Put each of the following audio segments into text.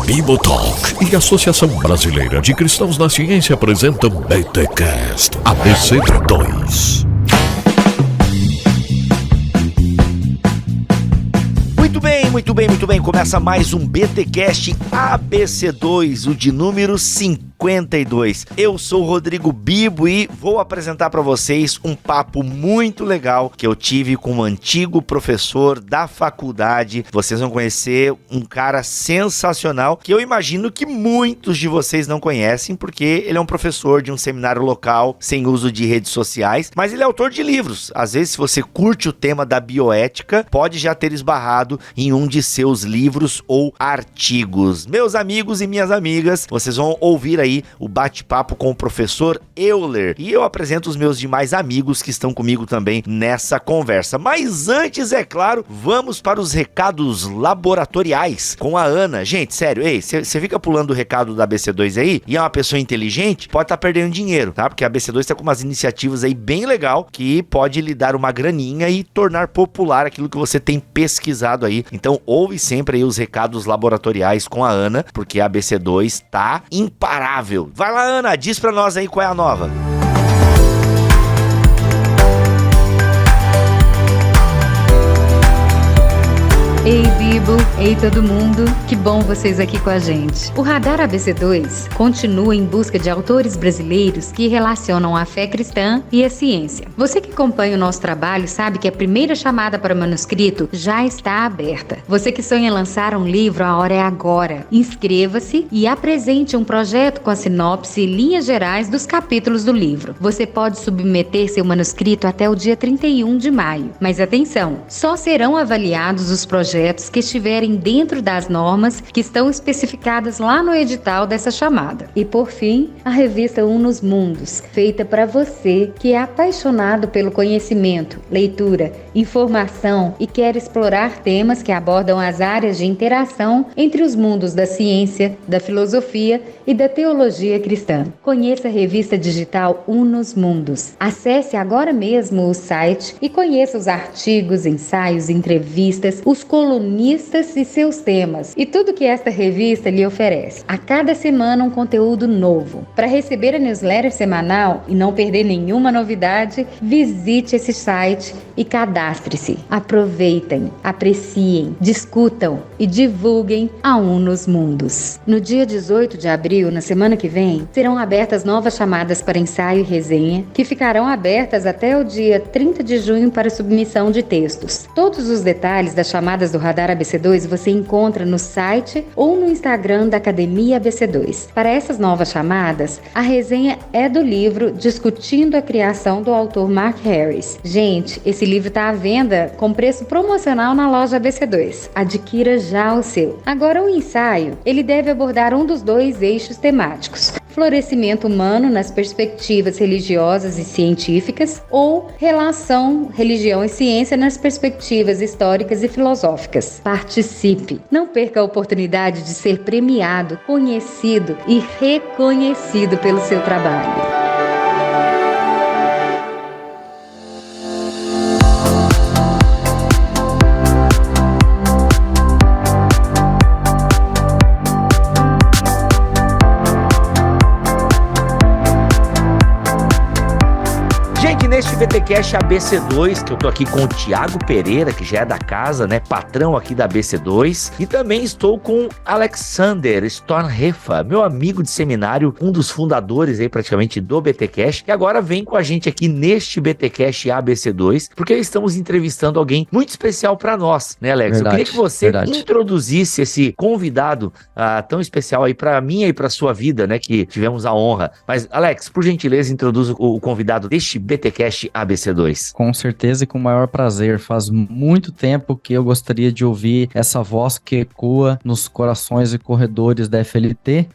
Bibotalk e a Associação Brasileira de Cristãos na Ciência apresentam BTcast ABC2. Muito bem. Começa mais um BTcast ABC2, o de número 52. Eu sou o Rodrigo Bibo e vou apresentar para vocês um papo muito legal que eu tive com um antigo professor da faculdade. Vocês vão conhecer um cara sensacional que eu imagino que muitos de vocês não conhecem, porque ele é um professor de um seminário local sem uso de redes sociais, mas ele é autor de livros. Às vezes, se você curte o tema da bioética, pode já ter esbarrado em um de seus livros ou artigos. Meus amigos e minhas amigas, vocês vão ouvir aí o bate-papo com o professor Euler, e eu apresento os meus demais amigos que estão comigo também nessa conversa. Mas antes, é claro, vamos para os recados laboratoriais com a Ana. Gente, sério, você fica pulando o recado da ABC2 aí e é uma pessoa inteligente, pode estar perdendo dinheiro, tá? Porque a ABC2 está com umas iniciativas aí bem legal que pode lhe dar uma graninha e tornar popular aquilo que você tem pesquisado aí. Então ouve sempre aí os recados laboratoriais com a Ana, porque a ABC2 tá imparável. Vai lá, Ana, diz pra nós aí qual é a nova. Ei, Bibo! Ei, todo mundo! Que bom vocês aqui com a gente. O Radar ABC2 continua em busca de autores brasileiros que relacionam a fé cristã e a ciência. Você que acompanha o nosso trabalho sabe que a primeira chamada para manuscrito já está aberta. Você que sonha em lançar um livro, a hora é agora. Inscreva-se e apresente um projeto com a sinopse e linhas gerais dos capítulos do livro. Você pode submeter seu manuscrito até o dia 31 de maio. Mas atenção, só serão avaliados os projetos que estiverem dentro das normas que estão especificadas lá no edital dessa chamada. E por fim, a revista Unos Mundos, feita para você que é apaixonado pelo conhecimento, leitura, informação e quer explorar temas que abordam as áreas de interação entre os mundos da ciência, da filosofia e da teologia cristã. Conheça a revista digital Unos Mundos. Acesse agora mesmo o site e conheça os artigos, ensaios, entrevistas, os colunistas e seus temas e tudo que esta revista lhe oferece. A cada semana um conteúdo novo. Para receber a newsletter semanal e não perder nenhuma novidade, visite esse site e cadastre-se. Aproveitem, apreciem, discutam e divulguem a Unos Mundos. No dia 18 de abril, na semana que vem, serão abertas novas chamadas para ensaio e resenha, que ficarão abertas até o dia 30 de junho para submissão de textos. Todos os detalhes das chamadas do Radar ABC2 você encontra no site ou no Instagram da Academia ABC2. Para essas novas chamadas, a resenha é do livro Discutindo a Criação do autor Mark Harris. Gente, esse livro está à venda com preço promocional na loja ABC2. Adquira já o seu. Agora, o ensaio, ele deve abordar um dos dois eixos temáticos: florescimento humano nas perspectivas religiosas e científicas, ou relação religião e ciência nas perspectivas históricas e filosóficas. Participe! Não perca a oportunidade de ser premiado, conhecido e reconhecido pelo seu trabalho. Neste BTcast ABC2, que eu tô aqui com o Thiago Pereira, que já é da casa, né, patrão aqui da ABC2, e também estou com Alexander Stornhefa, meu amigo de seminário, um dos fundadores aí praticamente do BTcast, que agora vem com a gente aqui neste BTcast ABC2, porque estamos entrevistando alguém muito especial para nós, né, Alex? Verdade, eu queria que você introduzisse esse convidado tão especial aí para mim e para sua vida, né, que tivemos a honra. Mas, Alex, por gentileza, introduza o convidado deste BTcast ABC2. Com certeza e com o maior prazer. Faz muito tempo que eu gostaria de ouvir essa voz que ecoa nos corações e corredores da FLT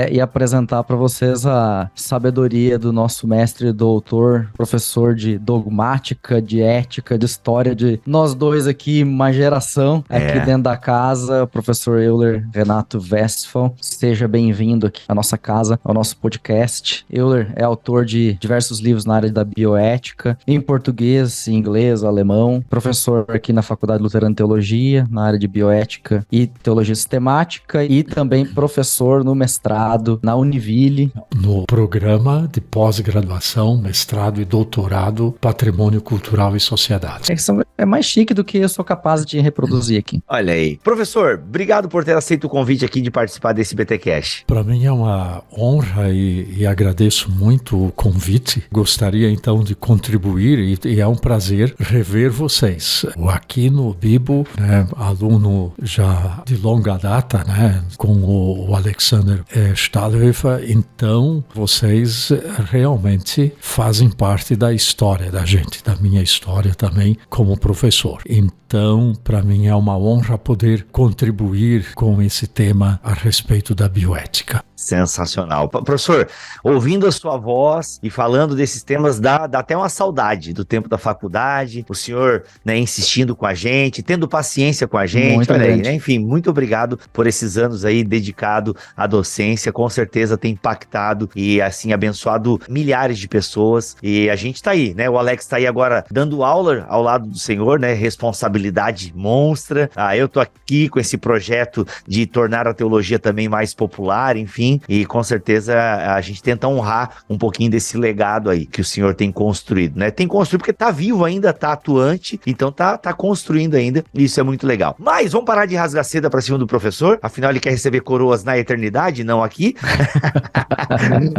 e apresentar para vocês a sabedoria do nosso mestre e doutor, professor de dogmática, de ética, de história, de nós dois aqui, uma geração aqui dentro da casa, professor Euler Renato Westphal. Seja bem-vindo aqui à nossa casa, ao nosso podcast. Euler é autor de diversos livros na área da bioética, bíblica, em português, inglês, alemão, professor aqui na Faculdade Luterana de Teologia, na área de bioética e teologia sistemática, e também professor no mestrado na Univille. No programa de pós-graduação, mestrado e doutorado, Patrimônio Cultural e Sociedade. É mais chique do que eu sou capaz de reproduzir aqui. Olha aí. Professor, obrigado por ter aceito o convite aqui de participar desse BTcast. Para mim é uma honra e agradeço muito o convite. Gostaria então de contribuir e é um prazer rever vocês. Aqui no Bibo, né, aluno já de longa data, né, com o Alexander Stahlhofer, então vocês realmente fazem parte da história da gente, da minha história também como professor. Então, para mim é uma honra poder contribuir com esse tema a respeito da bioética. Sensacional. Professor, ouvindo a sua voz e falando desses temas, dá até uma saudade do tempo da faculdade, o senhor, né, insistindo com a gente, tendo paciência com a gente. Muito olha aí, grande. né? Enfim, muito obrigado por esses anos aí dedicado à docência, com certeza tem impactado e assim abençoado milhares de pessoas, e a gente tá aí, né? O Alex tá aí agora dando aula ao lado do senhor, né? Responsabilidade monstra. Eu tô aqui com esse projeto de tornar a teologia também mais popular, enfim, e com certeza a gente tenta honrar um pouquinho desse legado aí que o senhor tem construído, né? Tem construído porque tá vivo ainda, tá atuante, então tá construindo ainda, e isso é muito legal. Mas vamos parar de rasgar seda pra cima do professor, afinal ele quer receber coroas na eternidade, não aqui.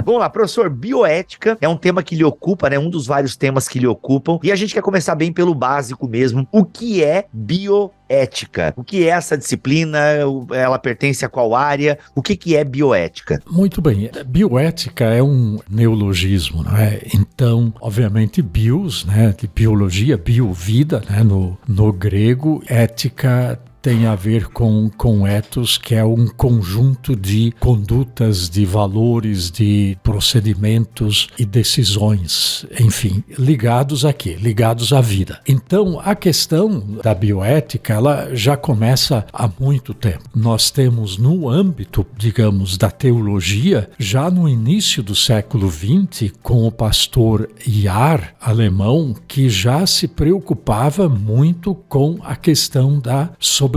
Vamos lá, professor, bioética é um tema que lhe ocupa, né? Um dos vários temas que lhe ocupam, e a gente quer começar bem pelo básico mesmo. O que é bioética? O que é essa disciplina? Ela pertence a qual área? O que é bioética? Muito bem, bioética é um neologismo, não é? Então, obviamente, bios, né, de biologia, biovida, né, no grego, ética tem a ver com ethos, que é um conjunto de condutas, de valores, de procedimentos e decisões, enfim, ligados à vida. Então, a questão da bioética, ela já começa há muito tempo. Nós temos no âmbito, digamos, da teologia, já no início do século XX, com o pastor Jahr, alemão, que já se preocupava muito com a questão da sobrevivência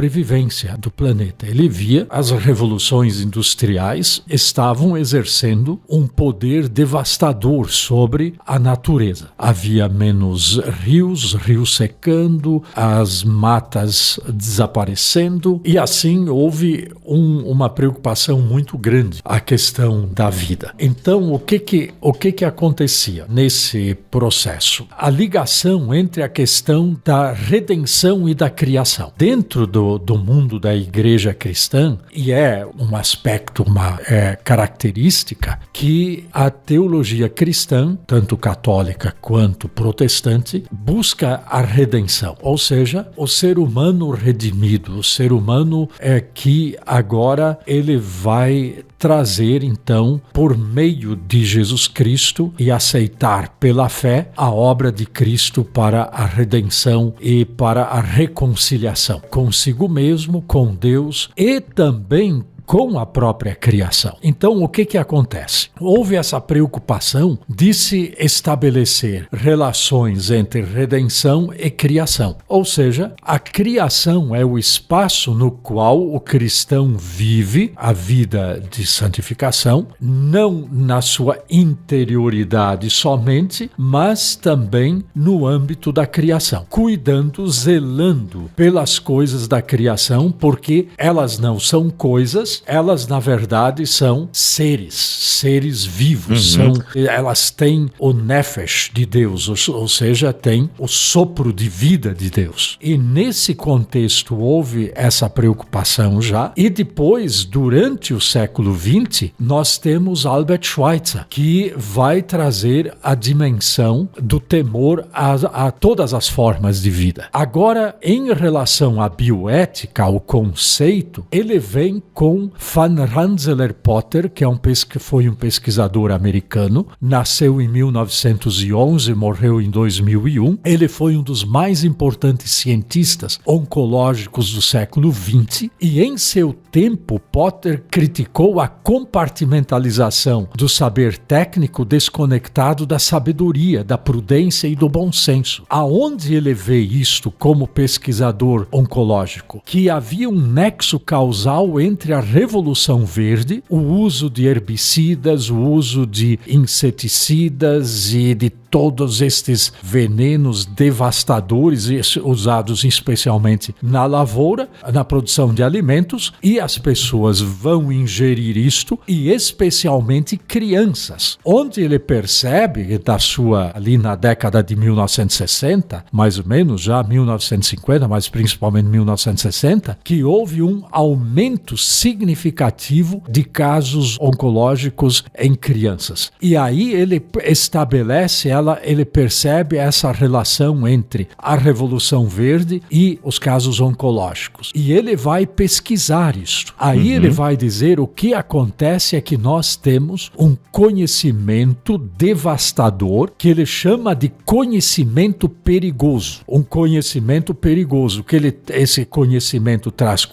do planeta. Ele via as revoluções industriais estavam exercendo um poder devastador sobre a natureza. Havia menos rios secando, as matas desaparecendo, e assim houve uma preocupação muito grande a questão da vida. Então, o que acontecia nesse processo? A ligação entre a questão da redenção e da criação. Dentro do mundo da igreja cristã, e é um aspecto, uma característica que a teologia cristã, tanto católica quanto protestante, busca a redenção, ou seja, o ser humano redimido, o ser humano que agora ele vai trazer, então, por meio de Jesus Cristo e aceitar pela fé a obra de Cristo para a redenção e para a reconciliação consigo mesmo, com Deus e também com a própria criação. Então, o que acontece? Houve essa preocupação de se estabelecer relações entre redenção e criação. Ou seja, a criação é o espaço no qual o cristão vive a vida de santificação, não na sua interioridade somente, mas também no âmbito da criação, cuidando, zelando pelas coisas da criação, porque elas não são coisas, elas na verdade são seres vivos, elas têm o nefesh de Deus, ou seja, têm o sopro de vida de Deus. E nesse contexto houve essa preocupação já, e depois, durante o século XX, nós temos Albert Schweitzer, que vai trazer a dimensão do temor a todas as formas de vida. Agora, em relação à bioética, ao conceito, ele vem com John Van Rensselaer-Potter, que foi um pesquisador americano, nasceu em 1911, morreu em 2001. Ele foi um dos mais importantes cientistas oncológicos do século XX e, em seu tempo, Potter criticou a compartimentalização do saber técnico desconectado da sabedoria, da prudência e do bom senso. Aonde ele vê isto como pesquisador oncológico? Que havia um nexo causal entre a Revolução Verde, o uso de herbicidas, o uso de inseticidas e de todos estes venenos devastadores usados especialmente na lavoura, na produção de alimentos, e as pessoas vão ingerir isto, e especialmente crianças. Onde ele percebe, ali na década de 1960, mais ou menos, já 1950, mas principalmente 1960, que houve um aumento significativo de casos oncológicos em crianças. E aí ele ele percebe essa relação entre a Revolução Verde e os casos oncológicos. E ele vai pesquisar isso. Aí ele vai dizer: o que acontece é que nós temos um conhecimento devastador que ele chama de conhecimento perigoso. Um conhecimento perigoso, esse conhecimento traz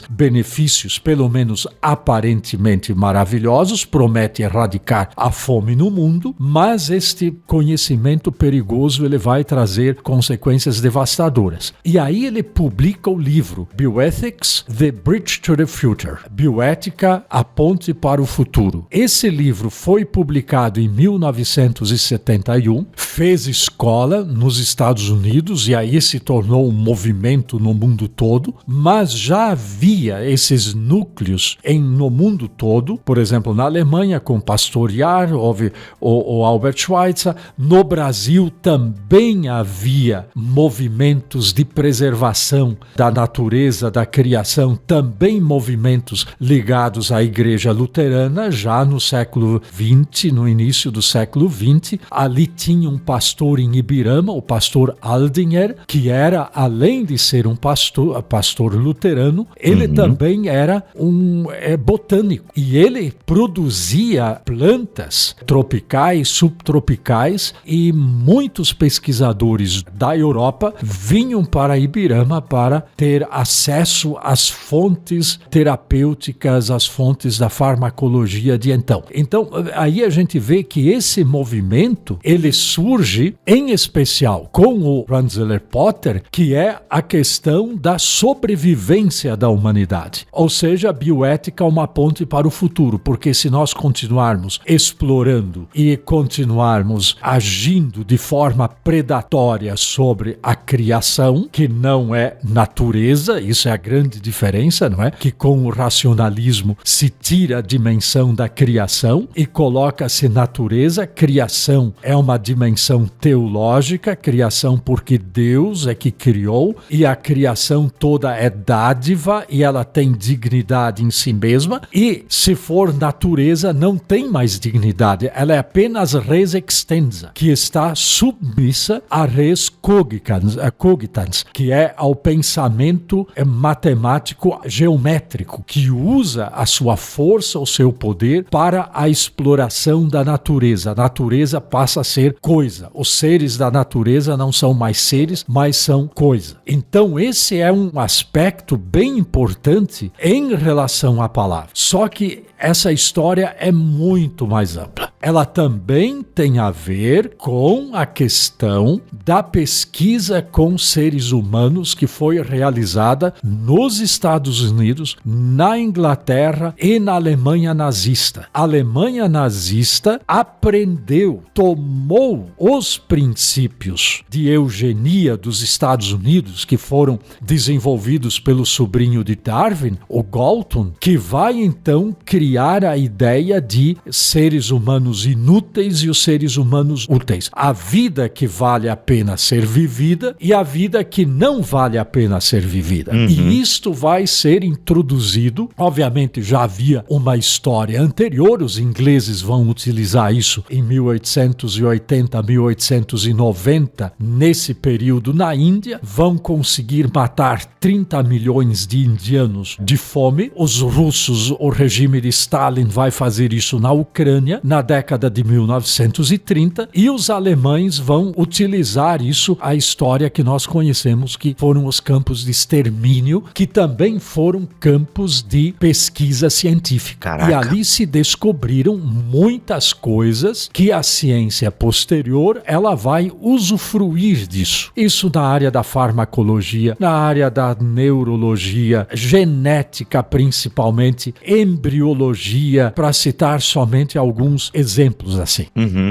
benefícios, pelo menos aparentemente maravilhosos, promete erradicar a fome no mundo, mas este conhecimento perigoso ele vai trazer consequências devastadoras. E aí ele publica o livro Bioethics, The Bridge to the Future. Bioética, a ponte para o futuro. Esse livro foi publicado em 1971, fez escola nos Estados Unidos e aí se tornou um movimento no mundo todo, mas já havia esses núcleos no mundo todo, por exemplo, na Alemanha com Pastor Jahr, houve o Albert Schweitzer. No Brasil também havia movimentos de preservação da natureza, da criação, também movimentos ligados à Igreja Luterana, já no século XX, no início do século XX. Ali tinha um pastor em Ibirama, o pastor Aldinger, que era, além de ser um pastor luterano, ele também era um botânico. E ele produzia plantas tropicais, subtropicais, e muitos pesquisadores da Europa vinham para Ibirama para ter acesso às fontes terapêuticas, às fontes da farmacologia de então. Então, aí a gente vê que esse movimento, ele surge em especial com o Rensselaer-Potter, que é a questão da sobrevivência da humanidade. Ou seja, a bioética é uma ponte para o futuro, porque se nós continuarmos explorando e continuarmos agindo de forma predatória sobre a criação, que não é natureza, isso é a grande diferença, não é? Que com o racionalismo se tira a dimensão da criação e coloca-se natureza. Criação é uma dimensão teológica, criação porque Deus é que criou, e a criação toda é dádiva e ela tem dignidade em si mesma, e se for natureza não tem mais dignidade, ela é apenas res extensa, que está submissa a res cogitans, que é ao pensamento matemático geométrico, que usa a sua força, o seu poder para a exploração da natureza. A natureza passa a ser coisa. Os seres da natureza não são mais seres, mas são coisa. Então esse é um aspecto bem importante em relação à palavra. Só que essa história é muito mais ampla. Ela também tem a ver com a questão da pesquisa com seres humanos que foi realizada nos Estados Unidos, na Inglaterra e na Alemanha nazista. A Alemanha nazista aprendeu, tomou os princípios de eugenia dos Estados Unidos, que foram desenvolvidos pelo sobrinho de Darwin, o Galton, que vai então criar a ideia de seres humanos humanos inúteis e os seres humanos úteis. A vida que vale a pena ser vivida e a vida que não vale a pena ser vivida. E isto vai ser introduzido, obviamente já havia uma história anterior, os ingleses vão utilizar isso em 1880, 1890, nesse período na Índia, vão conseguir matar 30 milhões de indianos de fome. Os russos, o regime de Stalin vai fazer isso na Ucrânia na década de 1930 e os alemães vão utilizar isso, a história que nós conhecemos, que foram os campos de extermínio, que também foram campos de pesquisa científica. Caraca. E ali se descobriram muitas coisas que a ciência posterior ela vai usufruir disso. Isso na área da farmacologia, na área da neurologia, genética principalmente, embriologia, para citar somente alguns exemplos assim.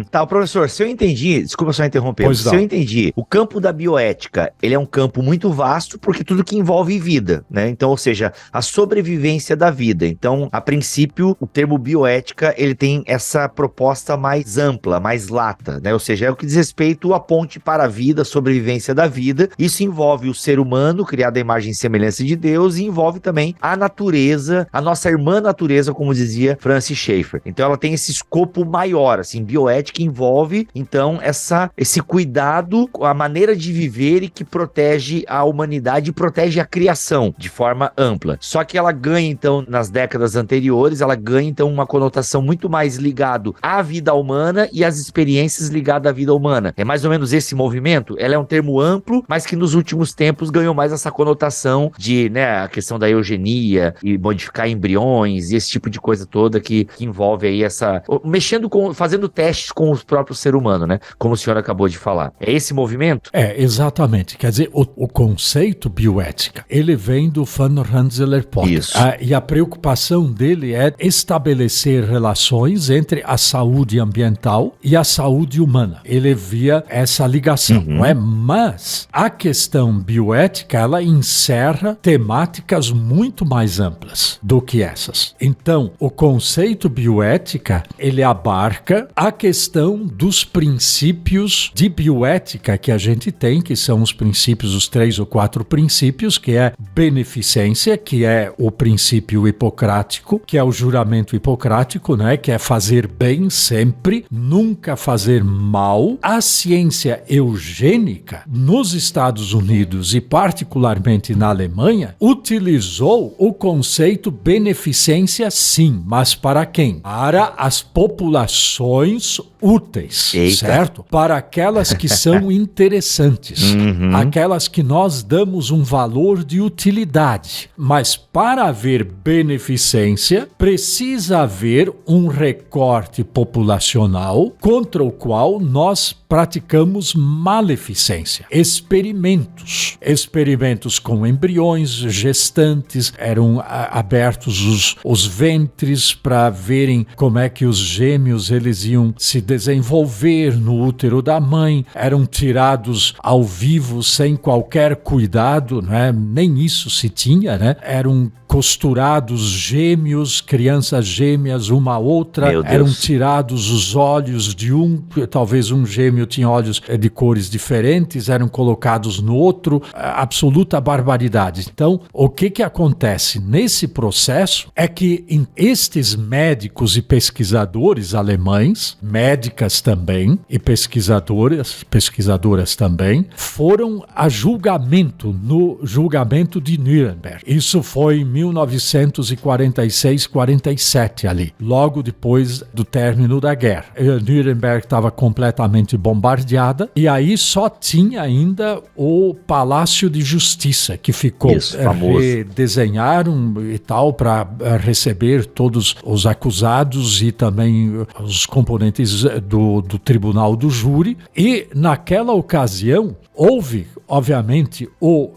Tá, professor, se eu entendi, desculpa só interromper, Pois se não. eu entendi, o campo da bioética, ele é um campo muito vasto porque tudo que envolve vida, né? Então, ou seja, a sobrevivência da vida. Então, a princípio, o termo bioética, ele tem essa proposta mais ampla, mais lata, né? Ou seja, é o que diz respeito à ponte para a vida, a sobrevivência da vida. Isso envolve o ser humano, criado à imagem e semelhança de Deus, e envolve também a natureza, a nossa irmã natureza, como dizia Francis Schaeffer. Então, ela tem esse escopo maior, assim, bioética envolve, então, esse cuidado, a maneira de viver e que protege a humanidade e protege a criação de forma ampla. Só que ela ganha, então, nas décadas anteriores, ela ganha, então, uma conotação muito mais ligado à vida humana e às experiências ligadas à vida humana. É mais ou menos esse movimento? Ela é um termo amplo, mas que nos últimos tempos ganhou mais essa conotação de, né, a questão da eugenia e modificar embriões e esse tipo de coisa toda que envolve aí fazendo testes com o próprio ser humano, né? Como o senhor acabou de falar. É esse movimento? É, exatamente. Quer dizer, o conceito bioética, ele vem do Van Rensselaer-Potter. Isso. E a preocupação dele é estabelecer relações entre a saúde ambiental e a saúde humana. Ele via essa ligação, não é? Mas a questão bioética, ela encerra temáticas muito mais amplas do que essas. Então, o conceito bioética, ele abarca a questão dos princípios de bioética que a gente tem, que são os princípios, os 3 ou 4 princípios, que é beneficência, que é o princípio hipocrático, que é o juramento hipocrático, né? Que é fazer bem sempre, nunca fazer mal. A ciência eugênica, nos Estados Unidos e particularmente na Alemanha, utilizou o conceito beneficência sim, mas para quem? Para as populações úteis, certo? Para aquelas que são interessantes, aquelas que nós damos um valor de utilidade. Mas para haver beneficência, precisa haver um recorte populacional contra o qual nós praticamos maleficência. Experimentos com embriões, gestantes, eram abertos os ventres para verem como é que os gêmeos eles iam se desenvolver no útero da mãe, eram tirados ao vivo sem qualquer cuidado, né? Nem isso se tinha, né? Eram costurados gêmeos, crianças gêmeas, uma a outra, eram tirados os olhos de talvez um gêmeo tinha olhos de cores diferentes, eram colocados no outro, absoluta barbaridade. Então, o que acontece nesse processo é que estes médicos e pesquisadores alemães, médicas também, e pesquisadoras também, foram a julgamento, no julgamento de Nuremberg. Isso foi em 1946-47 ali, logo depois do término da guerra. Nuremberg estava completamente bombardeada e aí só tinha ainda o Palácio de Justiça que ficou. Isso, famoso. Redesenharam e tal para receber todos os acusados e também os componentes do tribunal do júri, e naquela ocasião houve, obviamente, o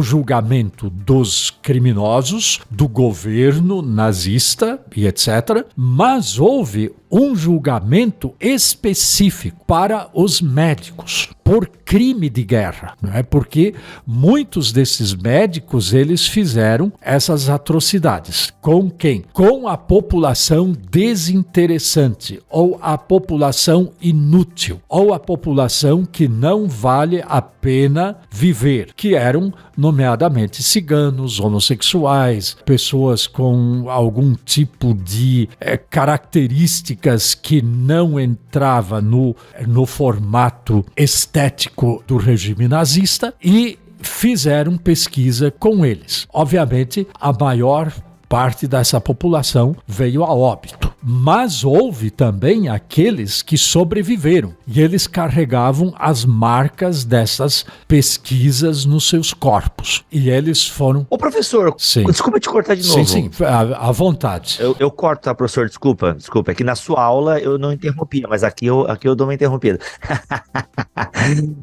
julgamento dos criminosos, do governo nazista e etc., mas houve um julgamento específico para os médicos por crime de guerra, não é? Porque muitos desses médicos, eles fizeram essas atrocidades. Com quem? Com a população desinteressante, ou a população inútil, ou a população que não vale a pena viver, que eram nomeadamente ciganos, homossexuais, pessoas com algum tipo de características que não entrava no formato estético do regime nazista, e fizeram pesquisa com eles. Obviamente, a maior parte dessa população veio a óbito. Mas houve também aqueles que sobreviveram, e eles carregavam as marcas dessas pesquisas nos seus corpos. E eles foram... Ô, professor, Sim. Desculpa te cortar de novo. Sim, à vontade. Eu corto, tá, professor? Desculpa. É que na sua aula eu não interrompia, mas aqui eu dou uma interrompida.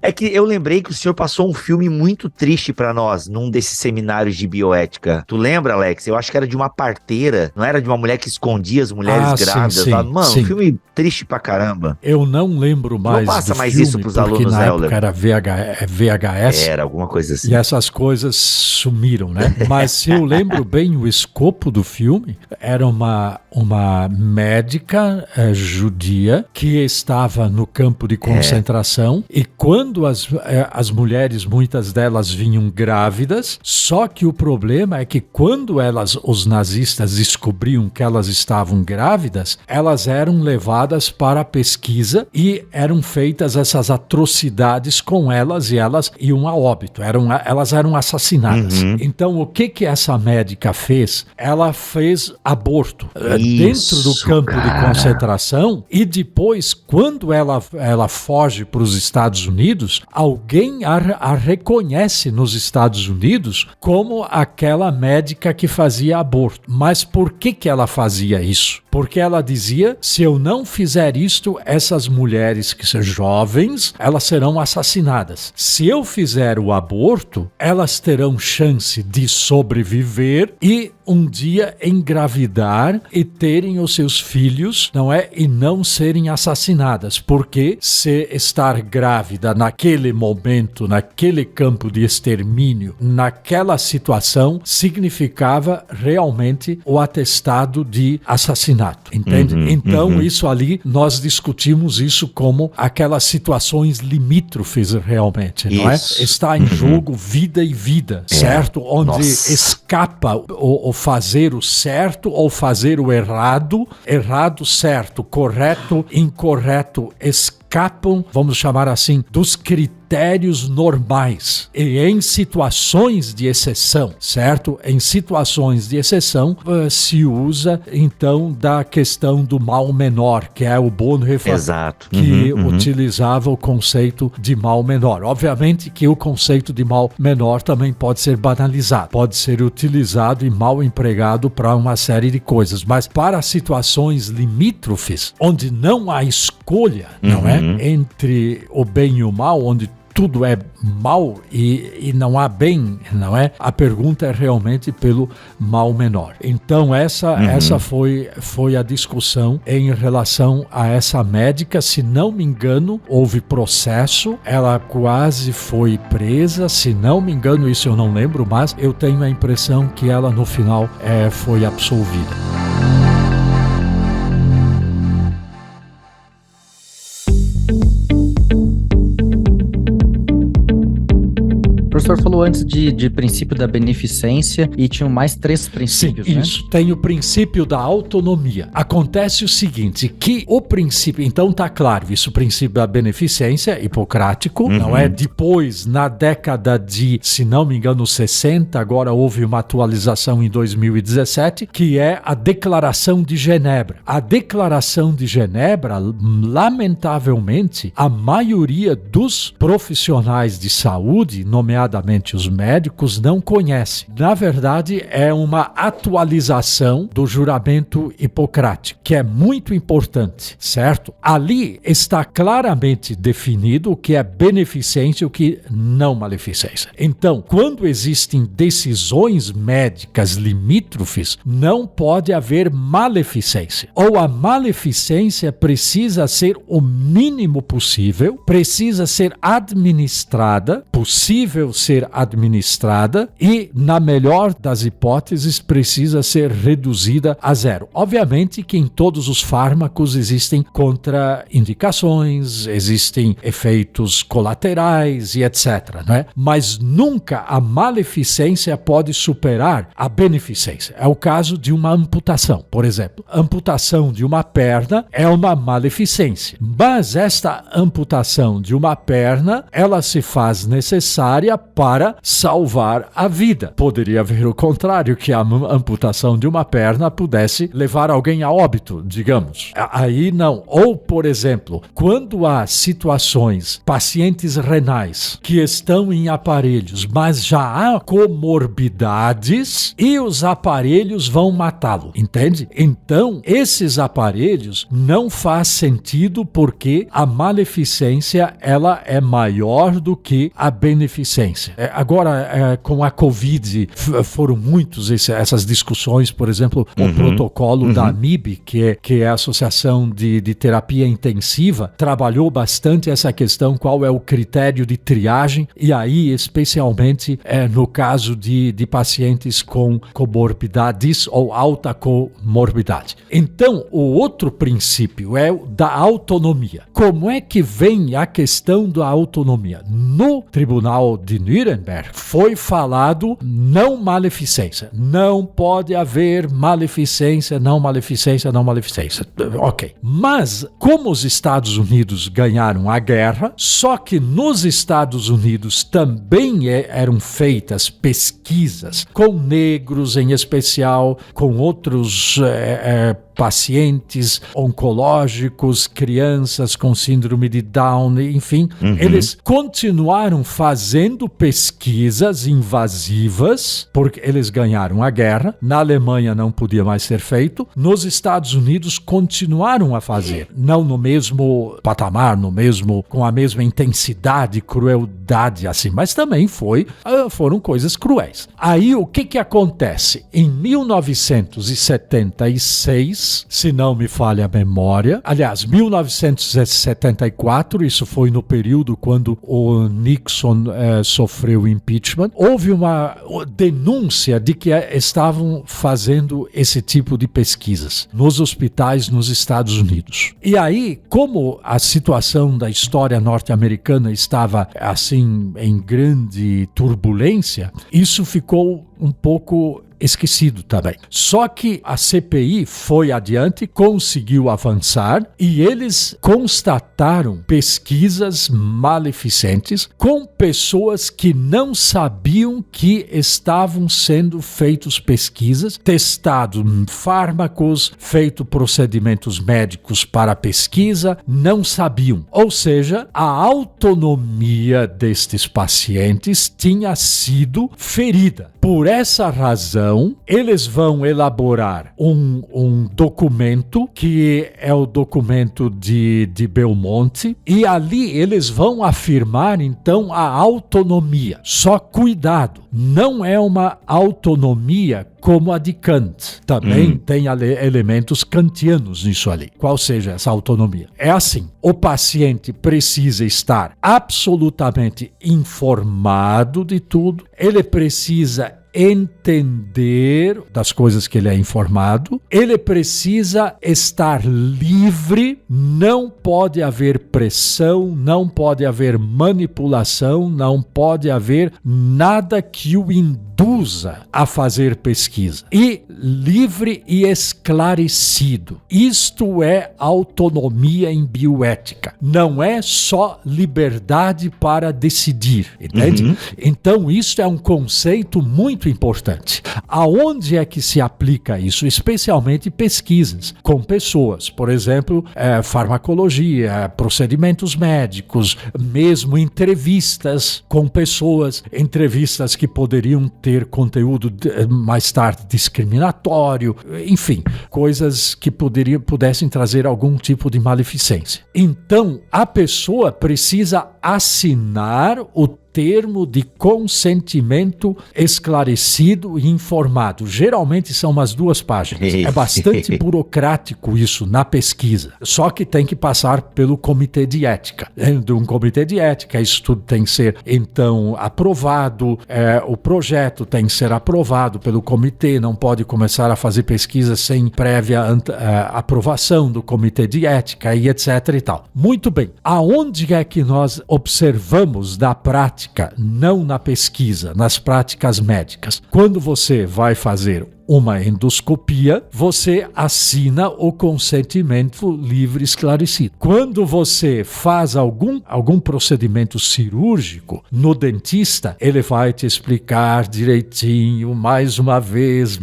É que eu lembrei que o senhor passou um filme muito triste pra nós, num desses seminários de bioética. Tu lembra, Alex? Eu acho que era de uma parteira, não era de uma mulher que escondia as mulheres grávidas. Sim, Mano, sim. Um filme triste pra caramba. Eu não lembro mais Não passa do mais filme, isso pros porque alunos, na Euler. época era VHS. Era alguma coisa assim. E essas coisas sumiram, né? Mas se eu lembro bem o escopo do filme, era uma médica judia que estava no campo de concentração, e quando as mulheres, muitas delas vinham grávidas, só que o problema é que quando os nazistas descobriam que elas estavam grávidas, elas eram levadas para a pesquisa e eram feitas essas atrocidades com elas, e elas iam a óbito, elas eram assassinadas. Uhum. Então, o que essa médica fez? Ela fez aborto Isso, dentro do campo de cara. concentração, e depois, quando ela foge para os Estados Unidos, alguém a reconhece nos Estados Unidos como aquela médica que fazia aborto. Mas por que ela fazia isso? Porque ela dizia, se eu não fizer isto, essas mulheres que são jovens, elas serão assassinadas. Se eu fizer o aborto, elas terão chance de sobreviver e um dia engravidar e terem os seus filhos, não é? E não serem assassinadas. Porque se estar grávida naquele momento, naquele campo de extermínio, naquela situação, significava realmente o atestado de assassinato, entende? Então, isso ali, nós discutimos isso como aquelas situações limítrofes realmente, não é? Está em jogo vida e vida, certo? Onde escapa o fazer o certo ou fazer o errado, certo, correto, incorreto, escapam, vamos chamar assim, dos critérios normais. E em situações de exceção, certo? Em situações de exceção, se usa, então, da questão do mal menor, que é o Bonhoeffer, Exato. que utilizava o conceito de mal menor. Obviamente que o conceito de mal menor também pode ser banalizado, pode ser utilizado e mal empregado para uma série de coisas, mas para situações limítrofes, onde não há escolha, não é? Entre o bem e o mal, onde tudo é mal e não há bem, não é? A pergunta é realmente pelo mal menor. Então essa foi a discussão em relação a essa médica. Se não me engano, houve processo, ela quase foi presa, se não me engano, isso eu não lembro, mas eu tenho a impressão que ela no final foi absolvida. O professor falou antes de princípio da beneficência e tinham mais 3 princípios, Sim, né? isso. Tem o princípio da autonomia. Acontece o seguinte, que o princípio, então tá claro, isso, o princípio da beneficência, hipocrático, não é? Depois, na década de, se não me engano, 60, agora houve uma atualização em 2017, que é a Declaração de Genebra. A Declaração de Genebra, lamentavelmente, a maioria dos profissionais de saúde, nomeadamente existe, os médicos não conhecem. Na verdade, é uma atualização do juramento hipocrático, que é muito importante, certo? Ali está claramente definido o que é beneficência e o que não maleficência. Então, quando existem decisões médicas limítrofes, não pode haver maleficência. Ou a maleficência precisa ser o mínimo possível, precisa ser administrada, possível ser administrada e, na melhor das hipóteses, precisa ser reduzida a zero. Obviamente que em todos os fármacos existem contraindicações, existem efeitos colaterais e etc., né? Mas nunca a maleficência pode superar a beneficência. É o caso de uma amputação, por exemplo. A amputação de uma perna é uma maleficência, mas esta amputação de uma perna, ela se faz necessária para salvar a vida. Poderia haver o contrário, que a amputação de uma perna pudesse levar alguém a óbito, digamos. Aí não. Ou, por exemplo, quando há situações, pacientes renais que estão em aparelhos, mas já há comorbidades e os aparelhos vão matá-lo, entende? Então, esses aparelhos não faz sentido porque a maleficência, ela é maior do que a beneficência. Agora, com a Covid, foram muitos essas discussões, por exemplo, o protocolo da AMIB, que é a Associação de Terapia Intensiva, trabalhou bastante essa questão, qual é o critério de triagem, e aí, especialmente, no caso de pacientes com comorbidades ou alta comorbidade. Então, o outro princípio é o da autonomia. Como é que vem a questão da autonomia? No Tribunal de Nuremberg foi falado não maleficência. Não pode haver maleficência, não maleficência, não maleficência. Ok. Mas, como os Estados Unidos ganharam a guerra, só que nos Estados Unidos também eram feitas pesquisas com negros em especial, com outros pacientes oncológicos, crianças com síndrome de Down, enfim, eles continuaram fazendo pesquisas invasivas, porque eles ganharam a guerra. Na Alemanha não podia mais ser feito, nos Estados Unidos continuaram a fazer, não no mesmo patamar, com a mesma intensidade, crueldade assim, mas também foram coisas cruéis. Aí o que acontece? Em 1976, se não me falha a memória, aliás, 1974, isso foi no período quando o Nixon sofreu impeachment, houve uma denúncia de que estavam fazendo esse tipo de pesquisas nos hospitais nos Estados Unidos. E aí, como a situação da história norte-americana estava assim em grande turbulência, isso ficou um pouco esquecido também. Só que a CPI foi adiante, conseguiu avançar e eles constataram pesquisas maleficentes com pessoas que não sabiam que estavam sendo feitas pesquisas, testados fármacos, feito procedimentos médicos para pesquisa, não sabiam. Ou seja, a autonomia destes pacientes tinha sido ferida. Por essa razão, eles vão elaborar um documento, que é o documento de Belmonte, e ali eles vão afirmar, então, a autonomia. Só cuidado, não é uma autonomia como a de Kant. Também tem elementos kantianos nisso ali. Qual seja essa autonomia? É assim, o paciente precisa estar absolutamente informado de tudo, ele precisa entender das coisas que ele é informado, ele precisa estar livre, não pode haver pressão, não pode haver manipulação, não pode haver nada que o induza induza a fazer pesquisa. E livre e esclarecido. Isto é autonomia em bioética. Não é só liberdade para decidir, entende? Então, isso é um conceito muito importante. Aonde é que se aplica isso? Especialmente pesquisas com pessoas. Por exemplo, farmacologia, procedimentos médicos, mesmo entrevistas com pessoas, entrevistas que poderiam ter conteúdo mais tarde discriminatório, enfim, coisas que pudessem trazer algum tipo de maleficência. Então, a pessoa precisa assinar o termo de consentimento esclarecido e informado. Geralmente são umas 2 páginas. É bastante burocrático isso na pesquisa. Só que tem que passar pelo comitê de ética. De um comitê de ética, isso tudo tem que ser, então, aprovado. O projeto tem que ser aprovado pelo comitê. Não pode começar a fazer pesquisa sem prévia aprovação do comitê de ética e etc. e tal. Muito bem. Aonde é que nós observamos da prática, não na pesquisa, nas práticas médicas? Quando você vai fazer uma endoscopia, você assina o consentimento livre e esclarecido. Quando você faz algum procedimento cirúrgico no dentista, ele vai te explicar direitinho, mais uma vez,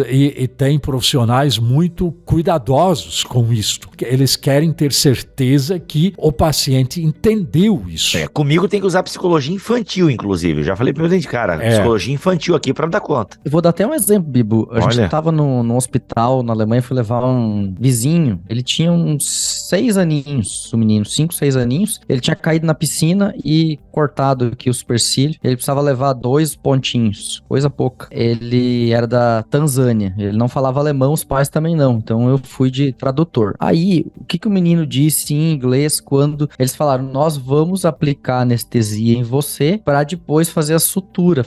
e tem profissionais muito cuidadosos com isto. Eles querem ter certeza que o paciente entendeu isso. Comigo tem que usar psicologia infantil, inclusive. Eu já falei pro meu dente, cara, psicologia infantil aqui pra me dar conta. Eu vou dar até um exemplo, Bibo. A gente tava no hospital na Alemanha, fui levar um vizinho. Ele tinha uns 6 aninhos, o menino, 5, 6 aninhos. Ele tinha caído na piscina e cortado aqui o supercílio. Ele precisava levar 2 pontinhos, coisa pouca. Ele era da Tanzânia. Ele não falava alemão, os pais também não. Então eu fui de tradutor. Aí, o que o menino disse em inglês quando eles falaram: nós vamos aplicar anestesia em você para depois fazer a sutura?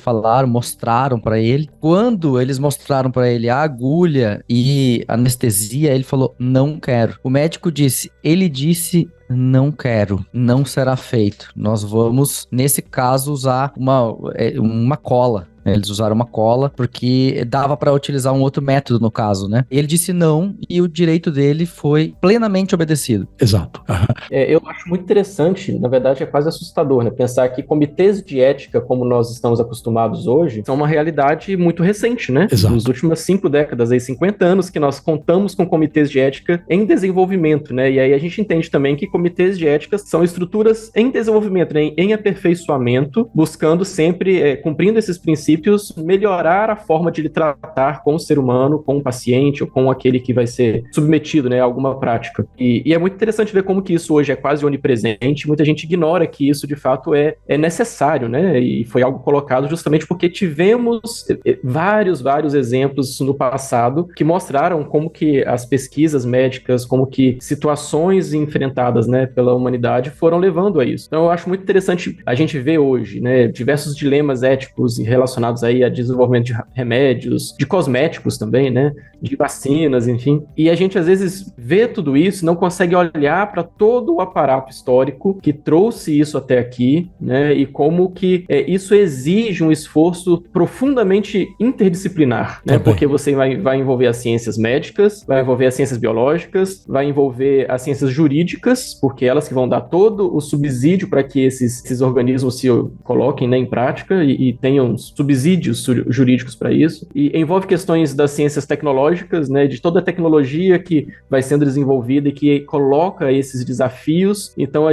Mostraram para ele. Quando eles mostraram para ele a agulha e anestesia, ele falou: não quero. O médico disse, não quero, não será feito. Nós vamos, nesse caso, usar uma cola. Eles usaram uma cola porque dava para utilizar um outro método no caso, né? Ele disse não e o direito dele foi plenamente obedecido. Exato. Eu acho muito interessante, na verdade é quase assustador, né? Pensar que comitês de ética, como nós estamos acostumados hoje, são uma realidade muito recente, né? Exato. Nas últimas 5 décadas, 50 anos que nós contamos com comitês de ética em desenvolvimento, né? E aí a gente entende também que comitês de ética são estruturas em desenvolvimento, né? Em aperfeiçoamento, buscando sempre, cumprindo esses princípios, melhorar a forma de lhe tratar com o ser humano, com o paciente ou com aquele que vai ser submetido, né, a alguma prática. E é muito interessante ver como que isso hoje é quase onipresente. Muita gente ignora que isso de fato é necessário, né? E foi algo colocado justamente porque tivemos vários exemplos no passado que mostraram como que as pesquisas médicas, como que situações enfrentadas, né, pela humanidade foram levando a isso. Então eu acho muito interessante a gente ver hoje, né, diversos dilemas éticos relacionados aí a desenvolvimento de remédios, de cosméticos também, né, de vacinas, enfim. E a gente às vezes vê tudo isso, não consegue olhar para todo o aparato histórico que trouxe isso até aqui, né, e como que isso exige um esforço profundamente interdisciplinar, né, porque você vai envolver as ciências médicas, vai envolver as ciências biológicas, vai envolver as ciências jurídicas, porque elas que vão dar todo o subsídio para que esses organismos se coloquem, né, em prática e tenham subsídios jurídicos para isso, e envolve questões das ciências tecnológicas, né, de toda a tecnologia que vai sendo desenvolvida e que coloca esses desafios. Então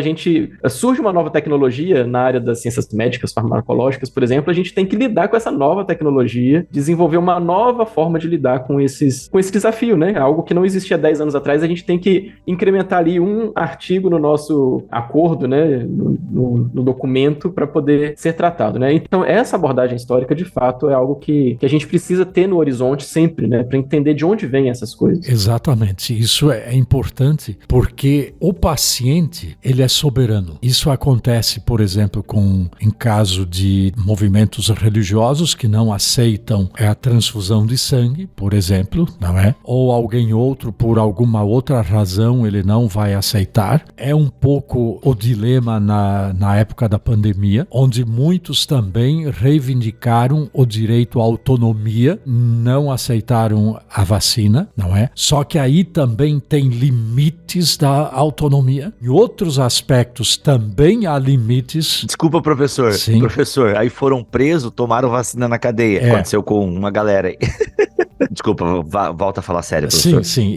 surge uma nova tecnologia na área das ciências médicas, farmacológicas, por exemplo, a gente tem que lidar com essa nova tecnologia, desenvolver uma nova forma de lidar com esse desafio, né, algo que não existia 10 anos atrás. A gente tem que incrementar ali um artigo no nosso acordo, né, no documento para poder ser tratado, né. Então essa abordagem histórica de fato é algo que a gente precisa ter no horizonte sempre, né, para entender de onde vêm essas coisas. Exatamente, isso é importante porque o paciente, ele é soberano. Isso acontece, por exemplo, em caso de movimentos religiosos que não aceitam a transfusão de sangue, por exemplo, não é? Ou alguém outro, por alguma outra razão, ele não vai aceitar. É um pouco o dilema na época da pandemia, onde muitos também reivindicaram negaram o direito à autonomia, não aceitaram a vacina, não é? Só que aí também tem limites da autonomia. Em outros aspectos também há limites. Desculpa, professor. Sim. Professor, aí foram presos, tomaram vacina na cadeia. Aconteceu com uma galera aí. Desculpa, volta a falar sério, professor. Sim.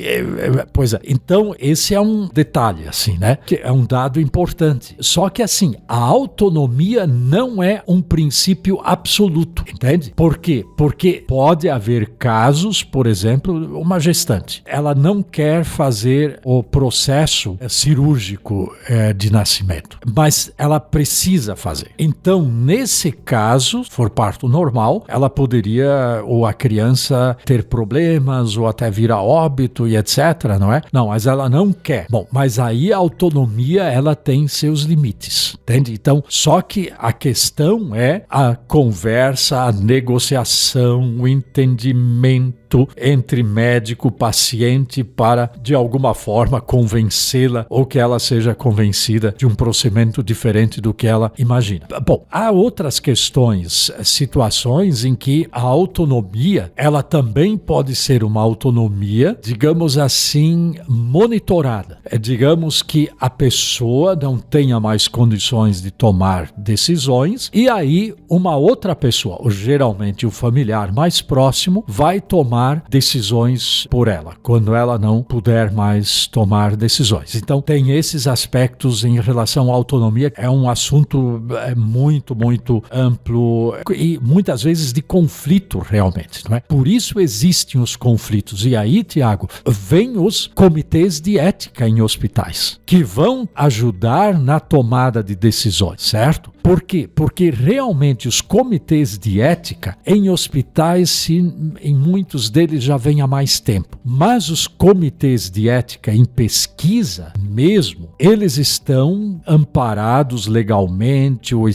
Pois é. Então, esse é um detalhe, assim, né? Que é um dado importante. Só que, assim, a autonomia não é um princípio absoluto, entende? Por quê? Porque pode haver casos, por exemplo, uma gestante. Ela não quer fazer o processo cirúrgico de nascimento, mas ela precisa fazer. Então, nesse caso, se for parto normal, ela poderia, ou a criança, ter problemas, ou até vir a óbito e etc, não é? Não, mas ela não quer. Bom, mas aí a autonomia, ela tem seus limites, entende? Então, só que a questão é a conversa, a negociação, o entendimento entre médico e paciente para, de alguma forma, convencê-la ou que ela seja convencida de um procedimento diferente do que ela imagina. Bom, há outras questões, situações em que a autonomia, ela também pode ser uma autonomia, digamos assim, monitorada. Digamos que a pessoa não tenha mais condições de tomar decisões e aí uma outra pessoa, ou geralmente o familiar mais próximo, vai tomar decisões por ela, quando ela não puder mais tomar decisões. Então, tem esses aspectos em relação à autonomia. É um assunto muito, muito amplo e muitas vezes de conflito realmente, não é? Por isso existem os conflitos. E aí, Tiago, vem os comitês de ética em hospitais, que vão ajudar na tomada de decisões, certo? Por quê? Porque realmente os comitês de ética em hospitais, em muitos deles já vem há mais tempo. Mas os comitês de ética em pesquisa mesmo, eles estão amparados legalmente ou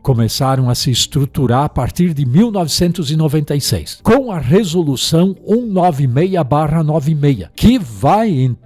começaram a se estruturar a partir de 1996, com a resolução 196/96, que vai então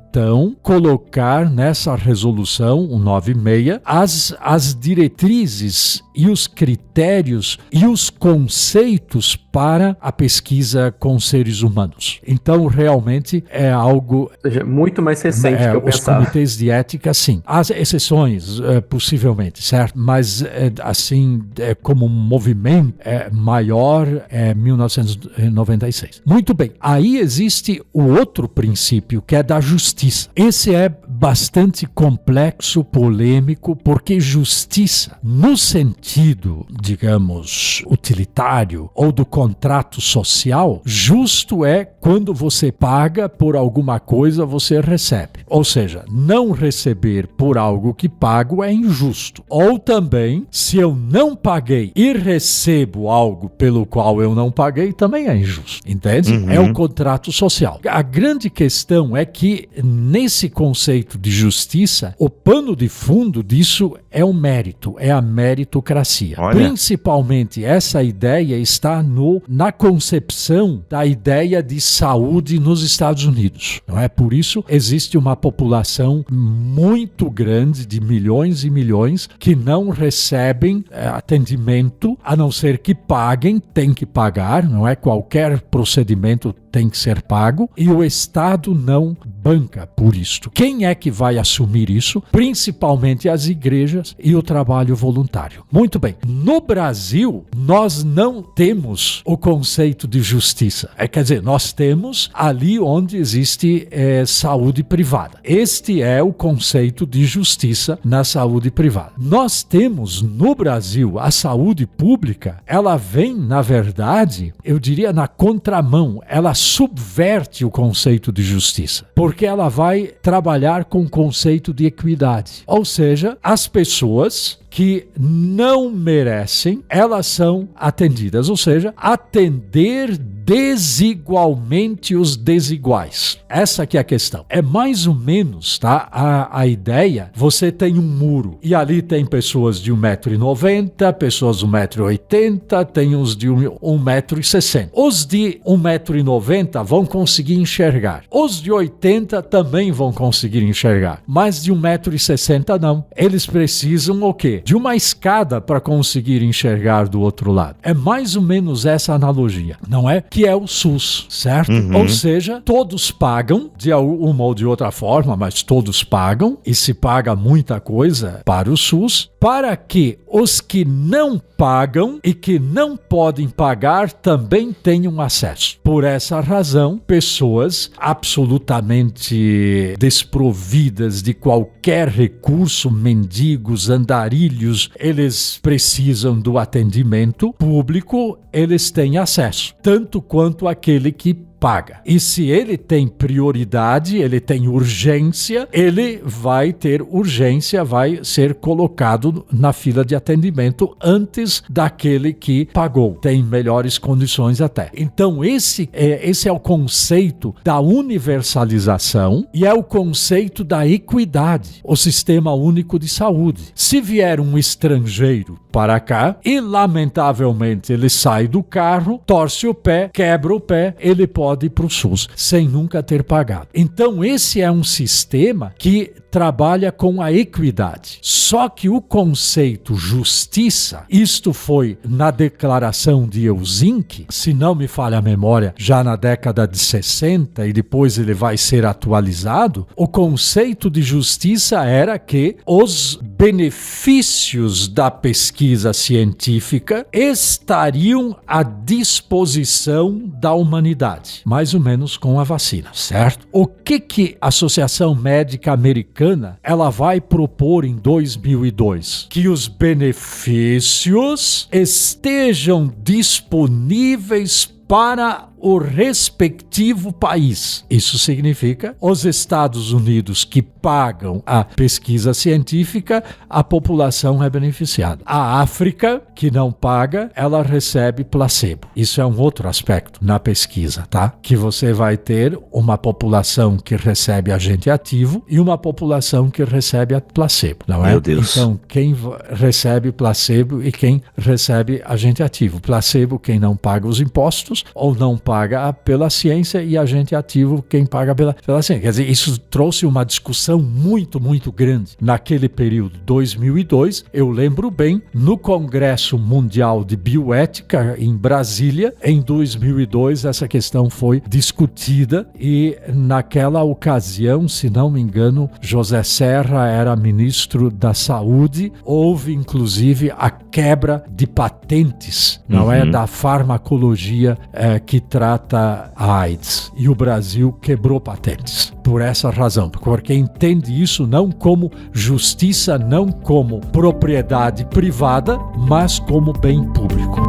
colocar nessa resolução 196 as diretrizes e os critérios e os conceitos para a pesquisa com seres humanos. Então, realmente é algo... Ou seja, muito mais recente que eu os pensava. comitês de ética, sim. Há exceções, possivelmente, certo? Mas, assim, como um movimento maior, 1996. Muito bem. Aí existe o outro princípio, que é da justiça. Esse é bastante complexo, polêmico, porque justiça, no sentido, digamos, utilitário ou do contrato social, justo é quando você paga por alguma coisa, você recebe. Ou seja, não receber por algo que pago é injusto. Ou também, se eu não paguei e recebo algo pelo qual eu não paguei, também é injusto. Entende? É o contrato social. A grande questão é que, nesse conceito de justiça, o pano de fundo disso é o mérito, é a meritocracia. Olha. Principalmente essa ideia está na concepção da ideia de saúde nos Estados Unidos. Não é? Por isso existe uma população muito grande de milhões e milhões que não recebem atendimento, a não ser que paguem, tem que pagar, não é? Qualquer procedimento tem que ser pago e o Estado não banca por isto. Quem é que vai assumir isso? Principalmente as igrejas e o trabalho voluntário. Muito bem. No Brasil, nós não temos o conceito de justiça. Quer dizer, nós temos ali onde existe saúde privada. Este é o conceito de justiça na saúde privada. Nós temos no Brasil a saúde pública, ela vem, na verdade, eu diria na contramão, ela subverte o conceito de justiça, porque ela vai trabalhar com o conceito de equidade. Ou seja, as pessoas que não merecem, elas são atendidas. Ou seja, atender desigualmente os desiguais. Essa que é a questão. É mais ou menos, tá? A ideia, você tem um muro e ali tem pessoas de 1,90 m, pessoas de 1,80 m, tem os de 1,60 m. Os de 1,90 m vão conseguir enxergar. Os de 80 também vão conseguir enxergar. Mas de 1,60 m não. Eles precisam o quê? De uma escada para conseguir enxergar do outro lado. É mais ou menos essa analogia, não é? Que é o SUS, certo? Ou seja, todos pagam de uma ou de outra forma, mas todos pagam e se paga muita coisa para o SUS, para que os que não pagam e que não podem pagar também tenham acesso. Por essa razão, pessoas absolutamente desprovidas de qualquer recurso, mendigos, andarilhos, eles precisam do atendimento público, eles têm acesso, tanto quanto aquele que paga. E se ele tem prioridade, ele tem urgência, ele vai ter urgência, vai ser colocado na fila de atendimento antes daquele que pagou. Tem melhores condições até. Então esse é o conceito da universalização e é o conceito da equidade, o Sistema Único de Saúde. Se vier um estrangeiro para cá e lamentavelmente ele sai do carro, torce o pé, quebra o pé, ele pode ir para o SUS sem nunca ter pagado. Então esse é um sistema que trabalha com a equidade. Só que o conceito justiça, isto foi na Declaração de Helsinki, se não me falha a memória, já na década de 60 e depois ele vai ser atualizado, o conceito de justiça era que os benefícios da pesquisa científica estariam à disposição da humanidade, mais ou menos com a vacina, certo? O que a Associação Médica Americana ela vai propor em 2002? Que os benefícios estejam disponíveis para o respectivo país. Isso significa os Estados Unidos que pagam a pesquisa científica, a população é beneficiada. A África, que não paga, ela recebe placebo. Isso é um outro aspecto na pesquisa, tá? Que você vai ter uma população que recebe agente ativo e uma população que recebe a placebo, não é? Meu Deus. Então, quem recebe placebo e quem recebe agente ativo. Placebo, quem não paga os impostos ou não paga pela ciência, e agente ativo quem paga pela ciência. Quer dizer, isso trouxe uma discussão muito, muito grande naquele período, 2002, eu lembro bem, no Congresso Mundial de Bioética em Brasília, em 2002, essa questão foi discutida e naquela ocasião, se não me engano, José Serra era ministro da Saúde, houve inclusive a quebra de patentes, não é, da farmacologia que trata a AIDS. E o Brasil quebrou patentes por essa razão, porque entende isso não como justiça, não como propriedade privada, mas como bem público.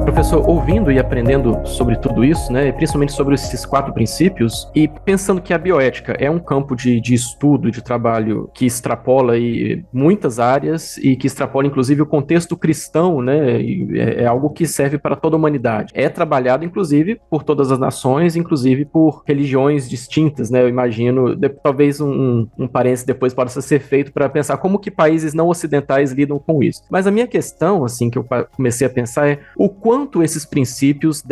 Professor, ouvindo e aprendendo sobre tudo isso, né, principalmente sobre esses 4 princípios, e pensando que a bioética é um campo de estudo, de trabalho que extrapola aí muitas áreas e que extrapola inclusive o contexto cristão, né, é algo que serve para toda a humanidade. É trabalhado inclusive por todas as nações, inclusive por religiões distintas, né, eu imagino, talvez um parênteses depois possa ser feito para pensar como que países não ocidentais lidam com isso. Mas a minha questão, assim, que eu comecei a pensar é o quanto esses princípios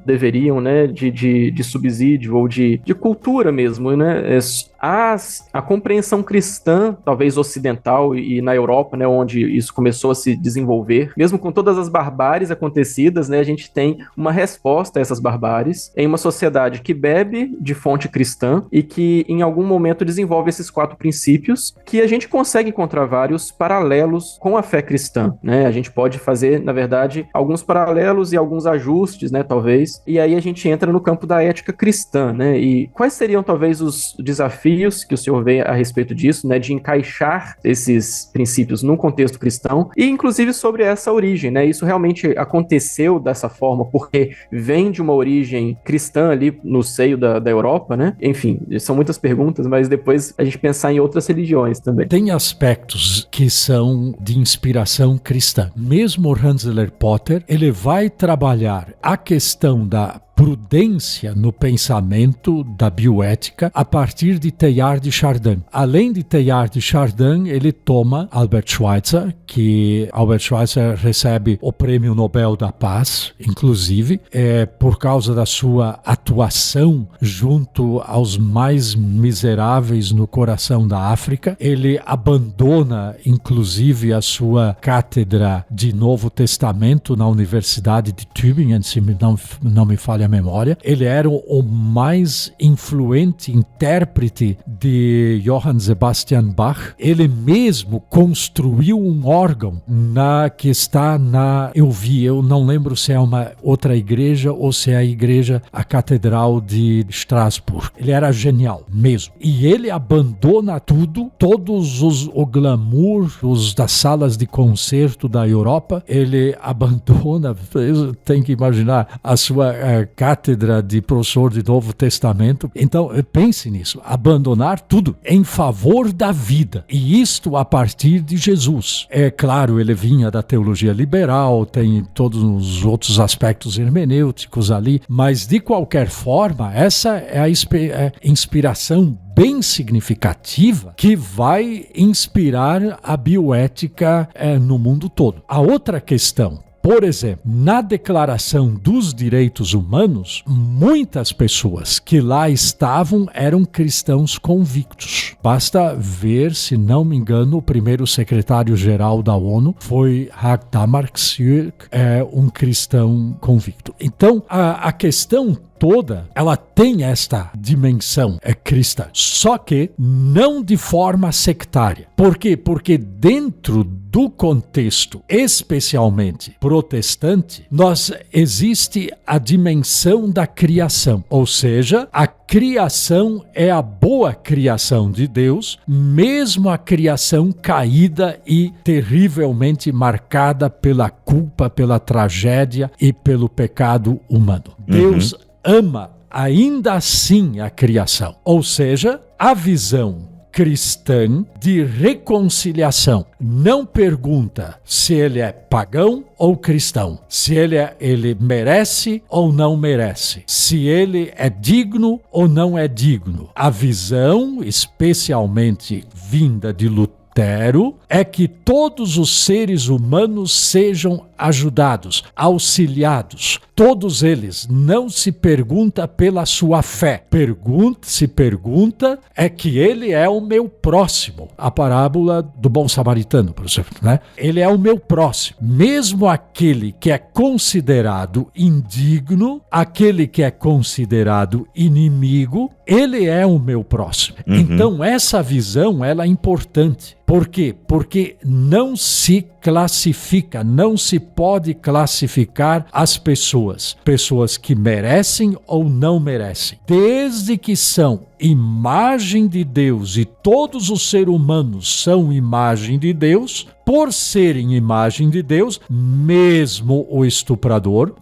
deveriam, né, de subsídio ou de cultura mesmo, né, a compreensão cristã, talvez ocidental e na Europa, né, onde isso começou a se desenvolver, mesmo com todas as barbáries acontecidas, né, a gente tem uma resposta a essas barbáries em uma sociedade que bebe de fonte cristã e que em algum momento desenvolve esses 4 princípios que a gente consegue encontrar vários paralelos com a fé cristã, né, a gente pode fazer, na verdade, alguns paralelos e alguns ajustes, né, talvez, e aí a gente entra no campo da ética cristã, né, e quais seriam talvez os desafios desafios que o senhor vê a respeito disso, né, de encaixar esses princípios num contexto cristão, e inclusive sobre essa origem, né, isso realmente aconteceu dessa forma porque vem de uma origem cristã ali no seio da Europa, né? Enfim, são muitas perguntas, mas depois a gente pensar em outras religiões também. Tem aspectos que são de inspiração cristã. Mesmo Hans Eller Potter, ele vai trabalhar a questão da prudência no pensamento da bioética a partir de Teilhard de Chardin. Além de Teilhard de Chardin, ele toma Albert Schweitzer, que Albert Schweitzer recebe o Prêmio Nobel da Paz, inclusive, por causa da sua atuação junto aos mais miseráveis no coração da África. Ele abandona, inclusive, a sua cátedra de Novo Testamento na Universidade de Tübingen, se não me falha a memória. Ele era o mais influente intérprete de Johann Sebastian Bach. Ele mesmo construiu um órgão que está eu não lembro se é uma outra igreja ou se é a Catedral de Estrasburgo. Ele era genial mesmo. E ele abandona tudo, todos o glamour das salas de concerto da Europa. Ele abandona, tem que imaginar, a sua cátedra de professor de Novo Testamento. Então, pense nisso. Abandonar tudo em favor da vida. E isto a partir de Jesus. É claro, ele vinha da teologia liberal, tem todos os outros aspectos hermenêuticos ali, mas de qualquer forma, essa é a inspiração bem significativa que vai inspirar a bioética no mundo todo. A outra questão, por exemplo, na Declaração dos Direitos Humanos, muitas pessoas que lá estavam eram cristãos convictos. Basta ver, se não me engano, o primeiro secretário-geral da ONU foi Hag Damarksjörg, um cristão convicto. Então, a questão toda, ela tem esta dimensão cristã, só que não de forma sectária. Por quê? Porque dentro do contexto, especialmente protestante, existe a dimensão da criação, ou seja, a criação é a boa criação de Deus, mesmo a criação caída e terrivelmente marcada pela culpa, pela tragédia e pelo pecado humano. Deus ama ainda assim a criação, ou seja, a visão cristã de reconciliação não pergunta se ele é pagão ou cristão, se ele merece ou não merece, se ele é digno ou não é digno. A visão, especialmente vinda de Lutero, é que todos os seres humanos sejam ajudados, auxiliados. Todos eles. Não se pergunta pela sua fé. Se pergunta é que ele é o meu próximo. A parábola do bom samaritano, por exemplo, né? Ele é o meu próximo. Mesmo aquele que é considerado indigno, aquele que é considerado inimigo, ele é o meu próximo. Então, essa visão, ela é importante. Por quê? Porque não se classifica, não se pode classificar as pessoas que merecem ou não merecem. Desde que são imagem de Deus e todos os seres humanos são imagem de Deus, por serem imagem de Deus, mesmo o estuprador,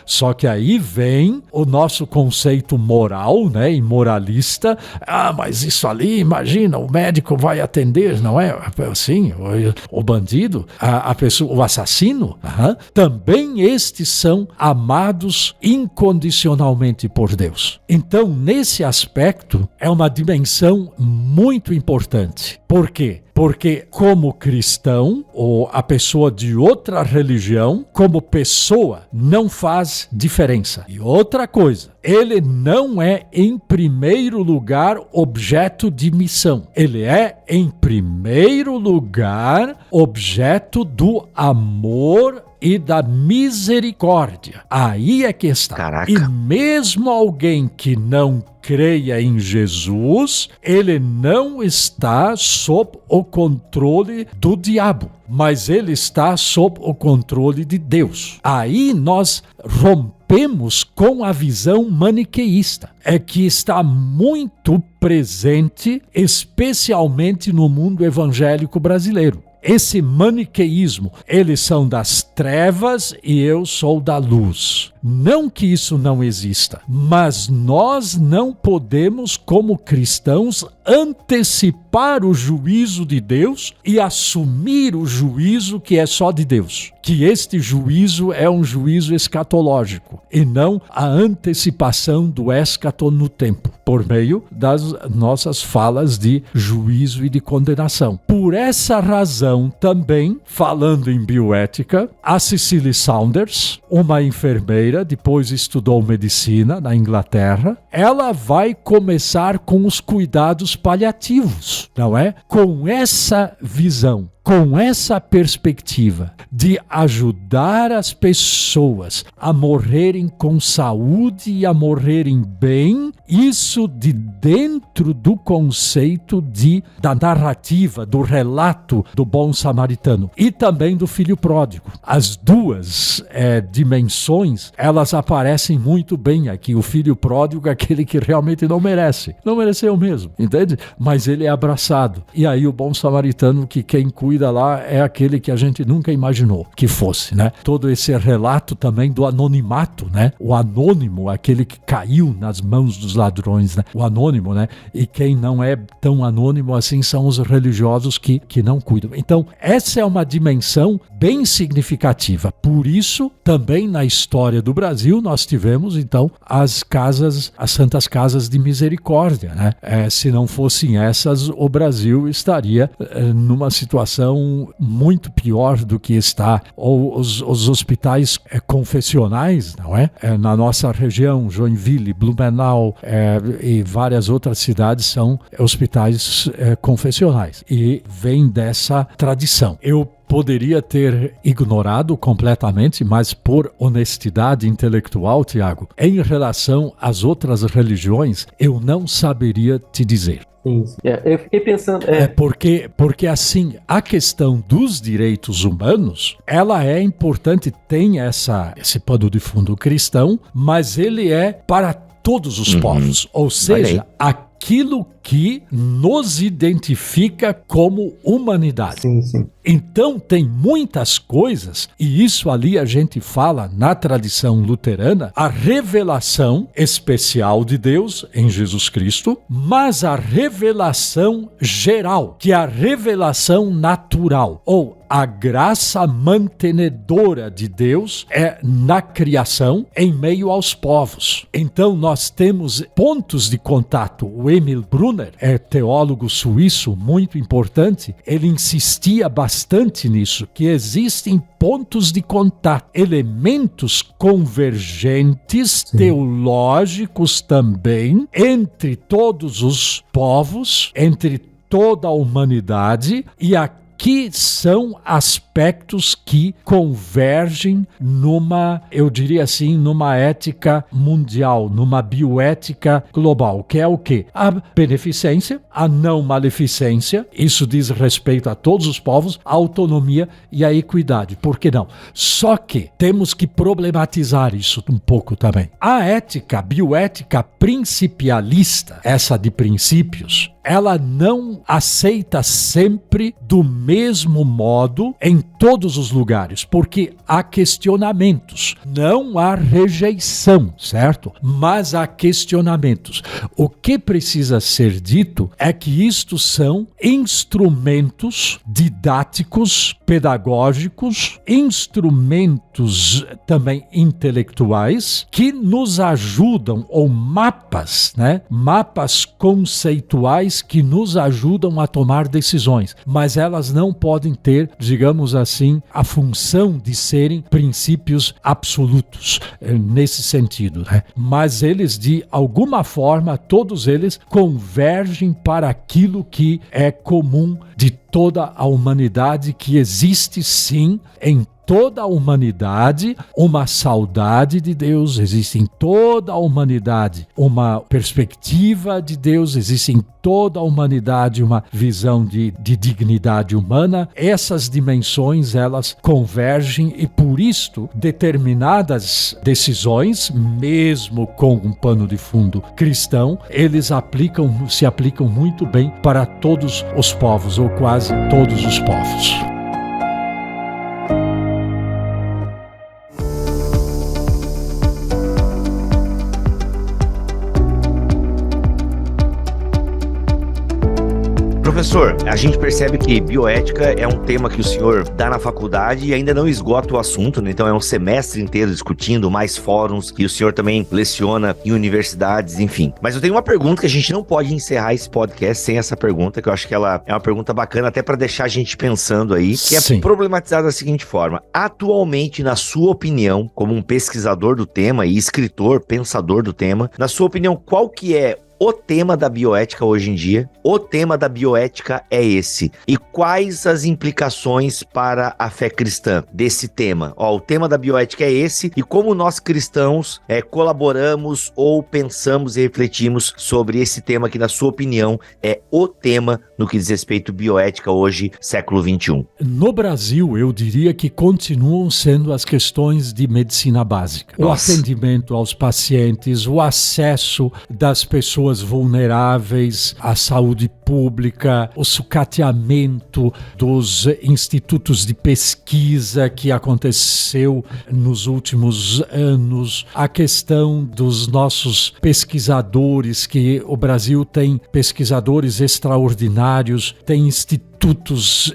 só que aí vem o nosso conceito moral, né, e moralista. Mas isso ali, imagina, o médico vai atender, não é? Assim, o bandido, a pessoa, o assassino, também estes são amados incondicionalmente por Deus. Então, nesse aspecto, é uma dimensão muito importante. Por quê? Porque como cristão, ou a pessoa de outra religião, como pessoa, não faz diferença. E outra coisa, ele não é, em primeiro lugar, objeto de missão. Ele é, em primeiro lugar, objeto do amor e da misericórdia. Aí é que está. Caraca. E mesmo alguém que não creia em Jesus, ele não está sob o controle do diabo, mas ele está sob o controle de Deus. Aí nós rompemos rompemos com a visão maniqueísta, que está muito presente, especialmente no mundo evangélico brasileiro. Esse maniqueísmo, eles são das trevas e eu sou da luz. Não que isso não exista, mas nós não podemos, como cristãos, antecipar o juízo de Deus e assumir o juízo que é só de Deus. Que este juízo é um juízo escatológico e não a antecipação do escato no tempo, por meio das nossas falas de juízo e de condenação. Por essa razão também, falando em bioética, a Cicely Saunders, uma enfermeira, depois estudou medicina na Inglaterra, ela vai começar com os cuidados paliativos, não é? Com essa visão, com essa perspectiva de ajudar as pessoas a morrerem com saúde e a morrerem bem, isso de dentro do conceito da narrativa, do relato do bom samaritano e também do filho pródigo. As duas dimensões, elas aparecem muito bem aqui. O filho pródigo é aquele que realmente não mereceu mesmo, entende? Mas ele é abraçado. E aí o bom samaritano, que quem cuida lá é aquele que a gente nunca imaginou que fosse, né? Todo esse relato também do anonimato, né? O anônimo, aquele que caiu nas mãos dos ladrões, né? O anônimo, né? E quem não é tão anônimo assim são os religiosos que não cuidam. Então, essa é uma dimensão bem significativa. Por isso, também na história do Brasil, nós tivemos, então, as Santas Casas de Misericórdia, né? Se não fossem essas, o Brasil estaria numa situação muito pior do que está, ou os hospitais confessionais, não é? Na nossa região, Joinville, Blumenau e várias outras cidades são hospitais confessionais e vem dessa tradição. Eu poderia ter ignorado completamente, mas por honestidade intelectual, Tiago, em relação às outras religiões, eu não saberia te dizer. Eu fiquei pensando... Porque assim, a questão dos direitos humanos, ela é importante, tem esse pano de fundo cristão, mas ele é para todos os povos, ou seja, aquilo que nos identifica como humanidade. Sim. Então tem muitas coisas, e isso ali a gente fala na tradição luterana, a revelação especial de Deus em Jesus Cristo, mas a revelação geral, que é a revelação natural, ou a graça mantenedora de Deus é na criação em meio aos povos. Então nós temos pontos de contato. O Emil Brunner, teólogo suíço muito importante, ele insistia bastante nisso, que existem pontos de contato, elementos convergentes, teológicos também, entre todos os povos, entre toda a humanidade, e aqui são aspectos que convergem eu diria assim, numa ética mundial, numa bioética global, que é o quê? A beneficência, a não maleficência, isso diz respeito a todos os povos, a autonomia e a equidade, por que não? Só que temos que problematizar isso um pouco também. A bioética principialista, essa de princípios, ela não aceita sempre do mesmo modo em todos os lugares, porque há questionamentos, não há rejeição, certo? Mas há questionamentos. O que precisa ser dito é que isto são instrumentos didáticos, pedagógicos, instrumentos também intelectuais que nos ajudam, ou mapas, né? Mapas conceituais que nos ajudam a tomar decisões, mas elas não podem ter, digamos assim, a função de serem princípios absolutos nesse sentido, né? Mas eles, de alguma forma, todos eles convergem para aquilo que é comum de toda a humanidade, que existe sim em toda a humanidade uma saudade de Deus, existe em toda a humanidade uma perspectiva de Deus, existe em toda a humanidade uma visão de dignidade humana. Essas dimensões, elas convergem e por isto determinadas decisões, mesmo com um pano de fundo cristão, eles se aplicam muito bem para todos os povos, ou quase todos os povos. Professor, a gente percebe que bioética é um tema que o senhor dá na faculdade e ainda não esgota o assunto, né? Então é um semestre inteiro discutindo, mais fóruns, e o senhor também leciona em universidades, enfim. Mas eu tenho uma pergunta que a gente não pode encerrar esse podcast sem essa pergunta, que eu acho que ela é uma pergunta bacana até para deixar a gente pensando aí, que é problematizada da seguinte forma: atualmente, na sua opinião, como um pesquisador do tema e escritor, pensador do tema, na sua opinião, qual que é o tema da bioética hoje em dia? O tema da bioética é esse. E quais as implicações para a fé cristã desse tema? O tema da bioética é esse, e como nós cristãos colaboramos ou pensamos e refletimos sobre esse tema que, na sua opinião, é o tema no que diz respeito à bioética hoje, século XXI. No Brasil, eu diria que continuam sendo as questões de medicina básica. Nossa. O atendimento aos pacientes, o acesso das pessoas vulneráveis à saúde pública, o sucateamento dos institutos de pesquisa que aconteceu nos últimos anos, a questão dos nossos pesquisadores, que o Brasil tem pesquisadores extraordinários, tem institutos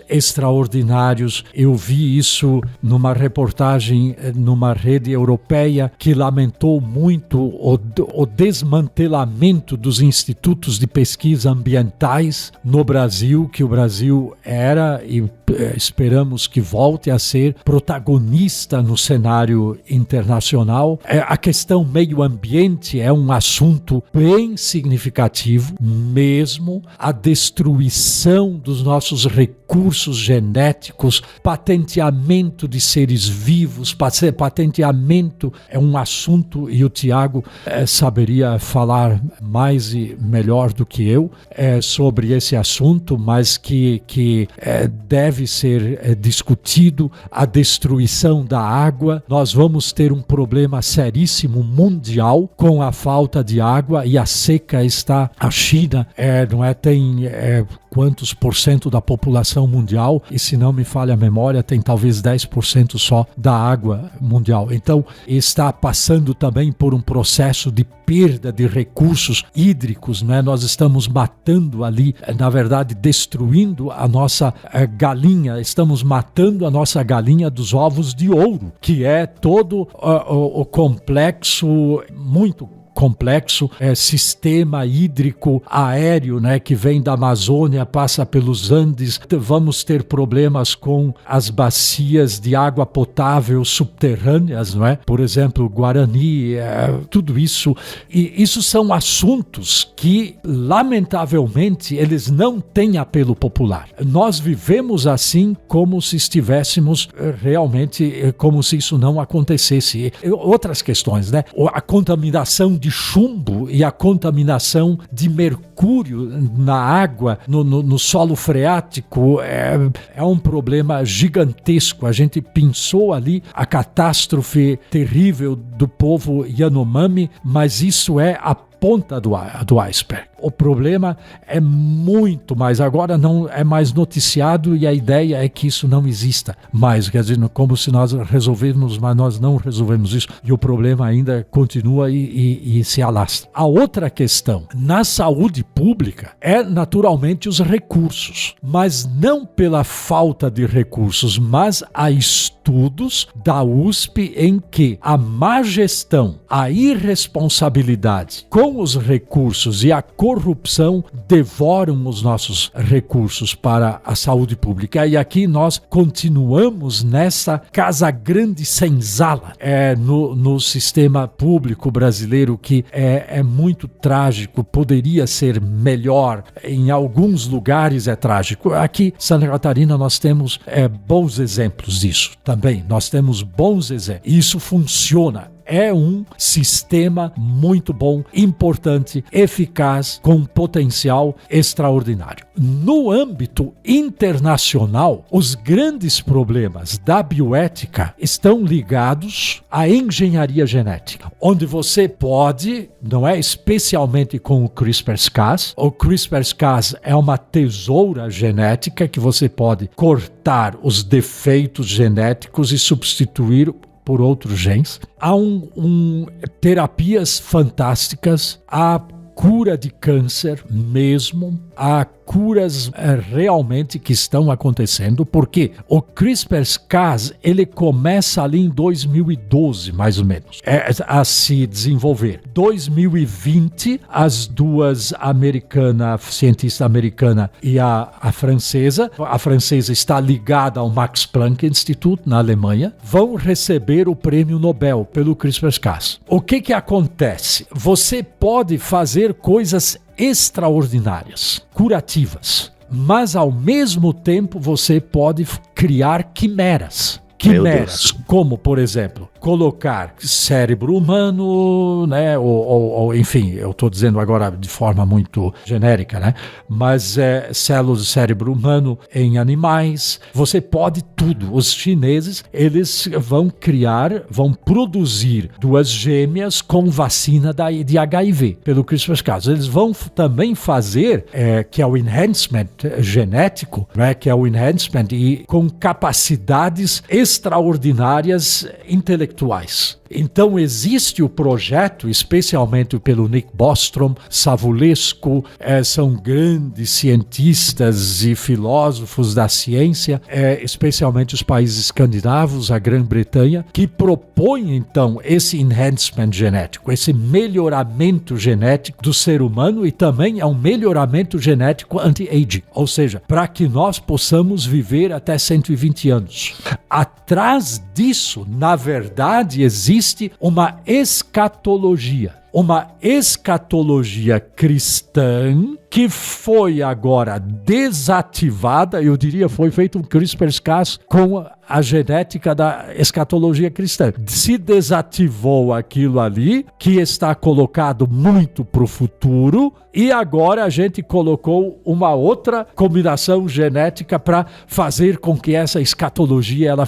extraordinários. Eu vi isso numa reportagem numa rede europeia que lamentou muito o desmantelamento dos institutos de pesquisa ambientais no Brasil, que o Brasil era e esperamos que volte a ser protagonista no cenário internacional. A questão meio ambiente é um assunto bem significativo, mesmo a destruição dos nossos recursos genéticos, patenteamento de seres vivos, patenteamento é um assunto, e o Tiago saberia falar mais e melhor do que eu sobre esse assunto, mas que deve ser discutido. A destruição da água, nós vamos ter um problema seríssimo mundial com a falta de água, e a seca está, a China tem quantos por cento da população mundial, e se não me falha a memória, tem talvez 10% só da água mundial. Então, está passando também por um processo de perda de recursos hídricos, né? Nós estamos matando ali, na verdade, destruindo a nossa galinha, estamos matando a nossa galinha dos ovos de ouro, que é todo o complexo, muito complexo sistema hídrico aéreo, né, que vem da Amazônia, passa pelos Andes. Vamos ter problemas com as bacias de água potável subterrâneas, não é? Por exemplo, Guarani, tudo isso. E isso são assuntos que, lamentavelmente, eles não têm apelo popular. Nós vivemos assim como se estivéssemos realmente, como se isso não acontecesse. Outras questões, né? A contaminação de chumbo e a contaminação de mercúrio na água, no solo freático, é um problema gigantesco. A gente pensou ali a catástrofe terrível do povo Yanomami, mas isso é a ponta do iceberg. O problema é muito mais, agora não é mais noticiado, e a ideia é que isso não exista mais, quer dizer, como se nós resolvemos, mas nós não resolvemos isso, e o problema ainda continua e se alastra. A outra questão na saúde pública é naturalmente os recursos, mas não pela falta de recursos, mas há estudos da USP em que a má gestão, a irresponsabilidade com com os recursos e a corrupção devoram os nossos recursos para a saúde pública. E aqui nós continuamos nessa casa grande senzala no sistema público brasileiro, que é muito trágico, poderia ser melhor, em alguns lugares é trágico. Aqui, Santa Catarina, nós temos bons exemplos disso também, nós temos bons exemplos, isso funciona. É um sistema muito bom, importante, eficaz, com potencial extraordinário. No âmbito internacional, os grandes problemas da bioética estão ligados à engenharia genética, onde você pode, não é, especialmente com o CRISPR-Cas. O CRISPR-Cas é uma tesoura genética que você pode cortar os defeitos genéticos e substituir por outros genes. Há terapias fantásticas, há cura de câncer mesmo, há curas realmente que estão acontecendo, porque o CRISPR-Cas, ele começa ali em 2012, mais ou menos, a se desenvolver. 2020, as duas cientista americana e a francesa está ligada ao Max Planck Institute, na Alemanha, vão receber o prêmio Nobel pelo CRISPR-Cas. O que acontece? Você pode fazer coisas extraordinárias, curativas, mas ao mesmo tempo você pode criar quimeras, como, por exemplo, colocar cérebro humano, né, ou enfim, eu estou dizendo agora de forma muito genérica, né, mas células de cérebro humano em animais. Você pode tudo. Os chineses, eles vão produzir duas gêmeas com vacina de HIV pelo CRISPR-Cas. Eles vão também fazer, que é o enhancement genético, né, que é o enhancement e com capacidades extraordinárias intelectuais. Então existe o projeto, especialmente pelo Nick Bostrom, Savulescu, são grandes cientistas e filósofos da ciência, especialmente os países escandinavos, a Grã-Bretanha, que propõem então esse enhancement genético, esse melhoramento genético do ser humano, e também é um melhoramento genético anti-aging, ou seja, para que nós possamos viver até 120 anos. Atrás disso, na verdade, existe uma escatologia cristã que foi agora desativada. Eu diria, foi feito um CRISPR-Cas com a genética da escatologia cristã. Se desativou aquilo ali, que está colocado muito para o futuro, e agora a gente colocou uma outra combinação genética para fazer com que essa escatologia ela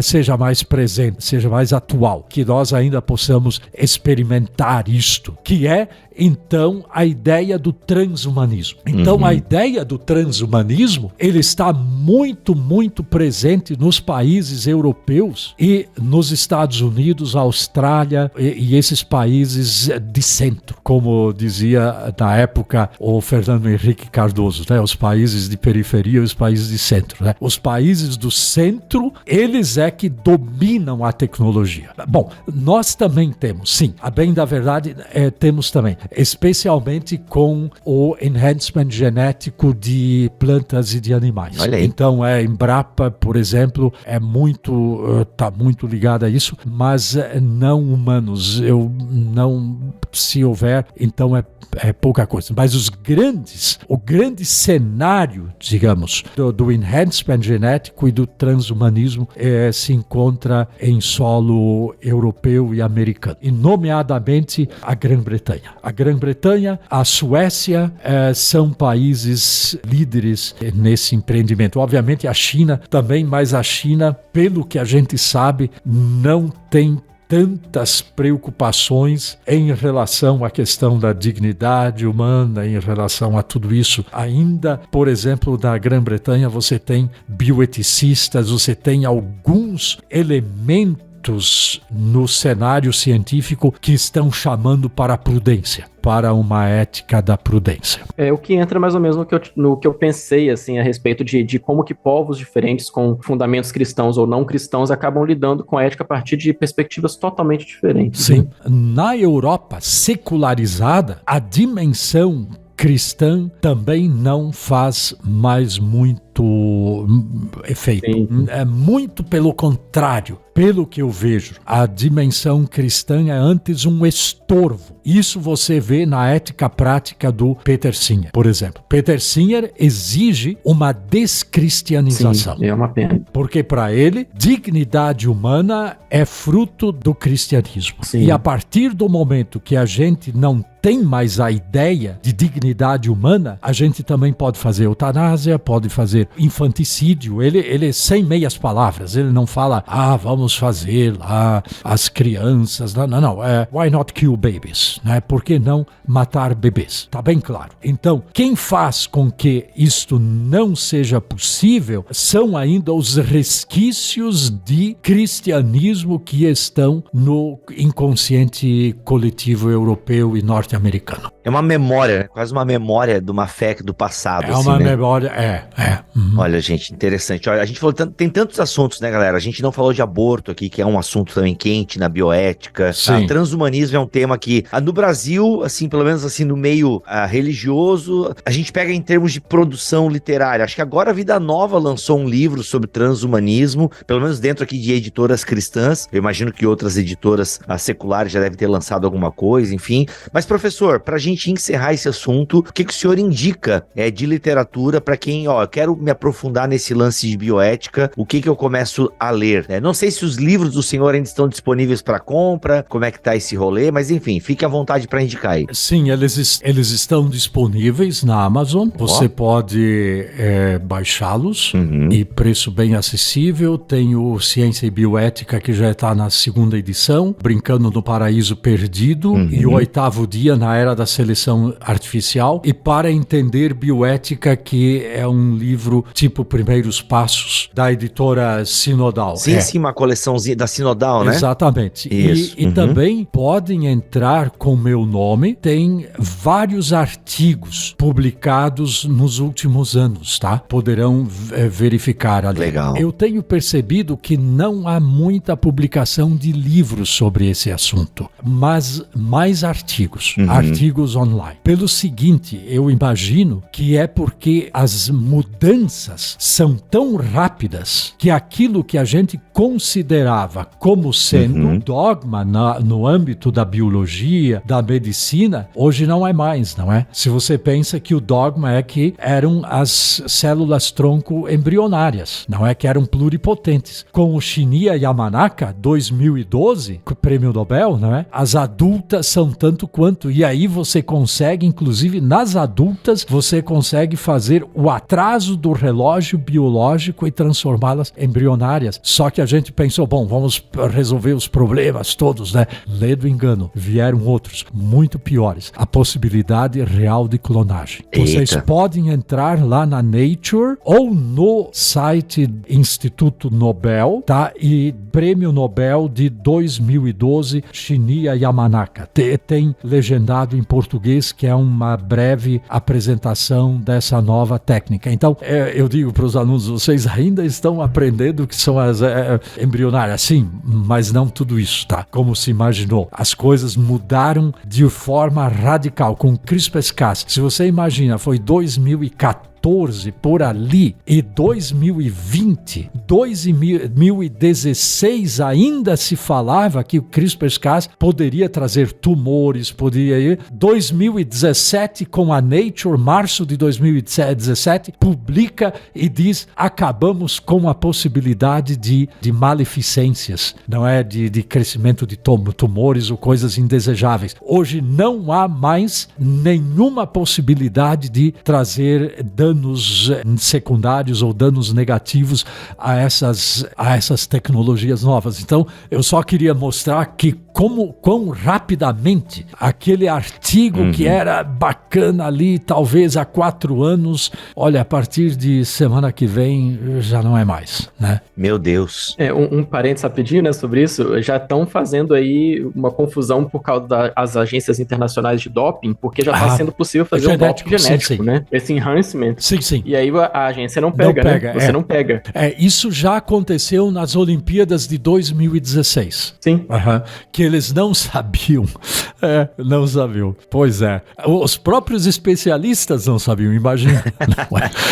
seja mais presente, seja mais atual, que nós ainda possamos experimentar isto, que é então a ideia do transhumanismo. Então a ideia do transhumanismo, ele está muito, muito presente nos países europeus e nos Estados Unidos, Austrália e esses países de centro, como dizia na época o Fernando Henrique Cardoso, né? Os países de periferia e os países de centro, né? Os países do centro, eles é que dominam a tecnologia. Bom, nós também temos, sim, a bem da verdade, temos também, especialmente com o enhancement genético de plantas e de animais. Olha aí. Então, Embrapa, por exemplo, está muito ligada a isso, mas não humanos. Se houver, então é pouca coisa. Mas o grande cenário, digamos, do enhancement genético e do transhumanismo se encontra em solo europeu e americano, e nomeadamente a Grã-Bretanha. A Grã-Bretanha, a Suécia são países líderes nesse empreendimento. Obviamente a China também, mas a China, pelo que a gente sabe, não tem tantas preocupações em relação à questão da dignidade humana, em relação a tudo isso. Ainda, por exemplo, na Grã-Bretanha você tem bioeticistas, você tem alguns elementos ventos no cenário científico que estão chamando para a prudência, para uma ética da prudência. É o que entra mais ou menos no que eu pensei, assim, a respeito de como que povos diferentes com fundamentos cristãos ou não cristãos acabam lidando com a ética a partir de perspectivas totalmente diferentes. Sim. Né? Na Europa secularizada, a dimensão cristã também não faz mais muito efeito. Sim. É muito pelo contrário. Pelo que eu vejo, a dimensão cristã é antes um estorvo. Isso você vê na ética prática do Peter Singer, por exemplo. Peter Singer exige uma descristianização. Sim, é uma pena. Porque para ele, dignidade humana é fruto do cristianismo. Sim. E a partir do momento que a gente não tem mais a ideia de dignidade humana, a gente também pode fazer eutanásia, pode fazer infanticídio. Ele sem meias palavras, ele não fala, vamos fazer lá as crianças. Não. Why not kill babies? Né? Por que não matar bebês? Tá bem claro. Então, quem faz com que isto não seja possível são ainda os resquícios de cristianismo que estão no inconsciente coletivo europeu e norte-americano. É uma memória, quase uma memória de uma fé do passado. É assim, uma né? memória, Uhum. Olha, gente, interessante. Olha, a gente falou tem tantos assuntos, né, galera? A gente não falou de aborto aqui, que é um assunto também quente na bioética. Sim. Transhumanismo é um tema que, no Brasil, assim, pelo menos assim, no meio religioso, a gente pega em termos de produção literária. Acho que agora a Vida Nova lançou um livro sobre transhumanismo, pelo menos dentro aqui de editoras cristãs. Eu imagino que outras editoras seculares já devem ter lançado alguma coisa, enfim. Mas, professor, pra gente encerrar esse assunto, o que o senhor indica de literatura para quem, eu quero me aprofundar nesse lance de bioética, o que eu começo a ler? Não sei se os livros do senhor ainda estão disponíveis para compra, como é que tá esse rolê, mas enfim, fique à vontade para indicar aí. Sim, eles estão disponíveis na Amazon, você pode baixá-los, e preço bem acessível. Tem o Ciência e Bioética, que já está na 2ª edição, Brincando no Paraíso Perdido, e o 8º Dia na Era da Seleção Artificial, e Para Entender Bioética, que é um livro tipo Primeiros Passos, da editora Sinodal. Sim, uma coleçãozinha da Sinodal, né? Exatamente. Isso. E também podem entrar com meu nome, tem vários artigos publicados nos últimos anos, tá? Poderão verificar ali. Legal. Eu tenho percebido que não há muita publicação de livros sobre esse assunto, mas mais artigos online. Pelo seguinte, eu imagino que é porque as mudanças são tão rápidas que aquilo que a gente considerava como sendo dogma no âmbito da biologia, da medicina, hoje não é mais, não é? Se você pensa que o dogma é que eram as células tronco embrionárias, não é? Que eram pluripotentes. Com o Shinya Yamanaka, 2012, com o prêmio Nobel, não é? As adultas são tanto quanto, e aí você consegue, inclusive nas adultas, você consegue fazer o atraso do relógio biológico e transformá-las embrionárias. Só que a gente pensou, vamos resolver os problemas todos, né? Lê do engano. Vieram outros, muito piores. A possibilidade real de clonagem. Vocês podem entrar lá na Nature ou no site Instituto Nobel, tá? E Prêmio Nobel de 2012, Shinya Yamanaka. Tem legendado em português, que é uma breve apresentação dessa nova técnica. Então, eu digo para os alunos, vocês ainda estão aprendendo o que são as embrionárias, sim, mas não tudo isso, tá? Como se imaginou. As coisas mudaram de forma radical com CRISPR-Cas. Se você imagina, foi 2014, por ali, e 2020, 2016 ainda se falava que o CRISPR-Cas poderia trazer tumores, poderia ir. 2017, com a Nature, março de 2017, publica e diz, acabamos com a possibilidade de maleficências, não é? De crescimento de tumores ou coisas indesejáveis. Hoje não há mais nenhuma possibilidade de trazer danos secundários ou danos negativos a essas tecnologias novas. Então, eu só queria mostrar que quão rapidamente aquele artigo que era bacana ali, talvez há 4 anos, olha, a partir de semana que vem já não é mais, né? Meu Deus. Um parênteses rapidinho, né, sobre isso, já estão fazendo aí uma confusão por causa das agências internacionais de doping, porque já está sendo possível fazer um doping genético, né? Esse enhancement. Sim. E aí a agência não pega, né? Você não pega. Isso já aconteceu nas Olimpíadas de 2016. Sim. Que eles não sabiam. Não sabiam. Pois é. Os próprios especialistas não sabiam, imagina.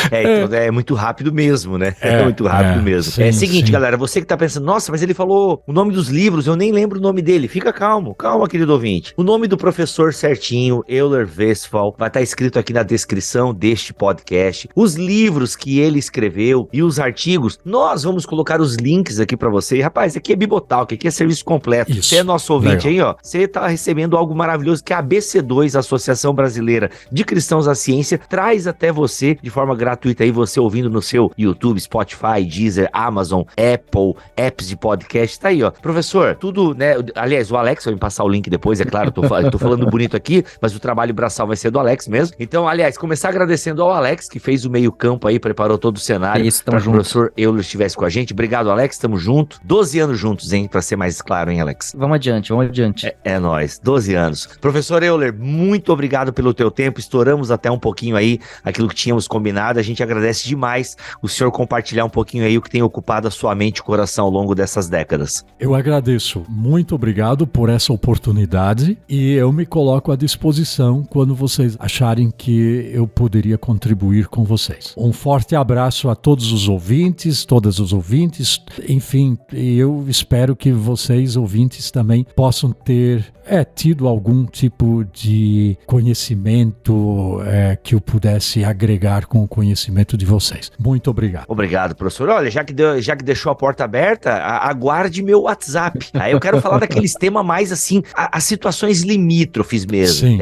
Então é muito rápido mesmo, né? É muito rápido mesmo. Sim, seguinte, galera, você que tá pensando, nossa, mas ele falou o nome dos livros, eu nem lembro o nome dele. Fica calmo, querido ouvinte. O nome do professor certinho, Euler Westphal, vai estar escrito aqui na descrição deste podcast. Os livros que ele escreveu e os artigos, nós vamos colocar os links aqui pra você. Rapaz, aqui é Bibotalk, aqui é serviço completo. Isso. Você é nosso ouvinte Legal. aí, ó. Você tá recebendo algo maravilhoso que a ABC2, Associação Brasileira de Cristãos à Ciência, traz até você de forma gratuita aí, você ouvindo no seu YouTube, Spotify, Deezer, Amazon, Apple, apps de podcast. Tá aí, ó. Professor, tudo, né? Aliás, o Alex vai me passar o link depois, é claro, tô falando bonito aqui, mas o trabalho braçal vai ser do Alex mesmo. Então, aliás, começar agradecendo ao Alex, que fez o meio campo aí, preparou todo o cenário para que o professor Euler estivesse com a gente. Obrigado, Alex, tamo junto. 12 anos juntos, hein, pra ser mais claro, hein, Alex? Vamos adiante. É nóis, 12 anos. Professor Euler, muito obrigado pelo teu tempo, estouramos até um pouquinho aí aquilo que tínhamos combinado, a gente agradece demais o senhor compartilhar um pouquinho aí o que tem ocupado a sua mente e coração ao longo dessas décadas. Eu agradeço, muito obrigado por essa oportunidade e eu me coloco à disposição quando vocês acharem que eu poderia contribuir com vocês. Um forte abraço a todos os ouvintes, todas os ouvintes, enfim, eu espero que vocês, ouvintes, também possam ter tido algum tipo de conhecimento que eu pudesse agregar com o conhecimento de vocês. Muito obrigado. Obrigado, professor. Olha, já que deixou a porta aberta, aguarde meu WhatsApp. Aí eu quero falar daqueles temas mais assim, as situações limítrofes mesmo. Sim.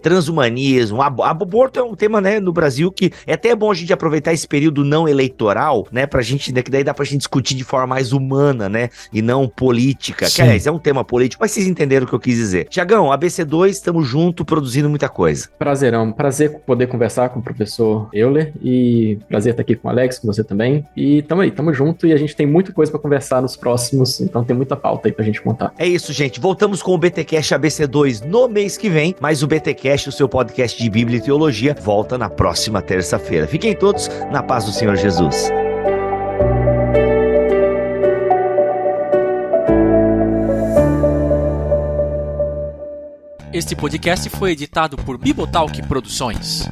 Transhumanismo, aborto é um tema, né, no Brasil que é até bom a gente aproveitar esse período não eleitoral, né, pra gente, que daí dá pra gente discutir de forma mais humana, né, e não política. Sim. Que, aliás, é um tema político, mas vocês entenderam o que eu quis dizer. Tiagão, ABC2, estamos junto, produzindo muita coisa. Prazerão, prazer poder conversar com o professor Euler e prazer estar aqui com o Alex, com você também. E tamo junto e a gente tem muita coisa pra conversar nos próximos, então tem muita pauta aí pra gente montar. É isso, gente. Voltamos com o BTcast ABC2 no mês que vem, mas o BTcast, o seu podcast de Bíblia e Teologia, volta na próxima terça-feira. Fiquem todos na paz do Senhor Jesus. Este podcast foi editado por Bibotalk Produções.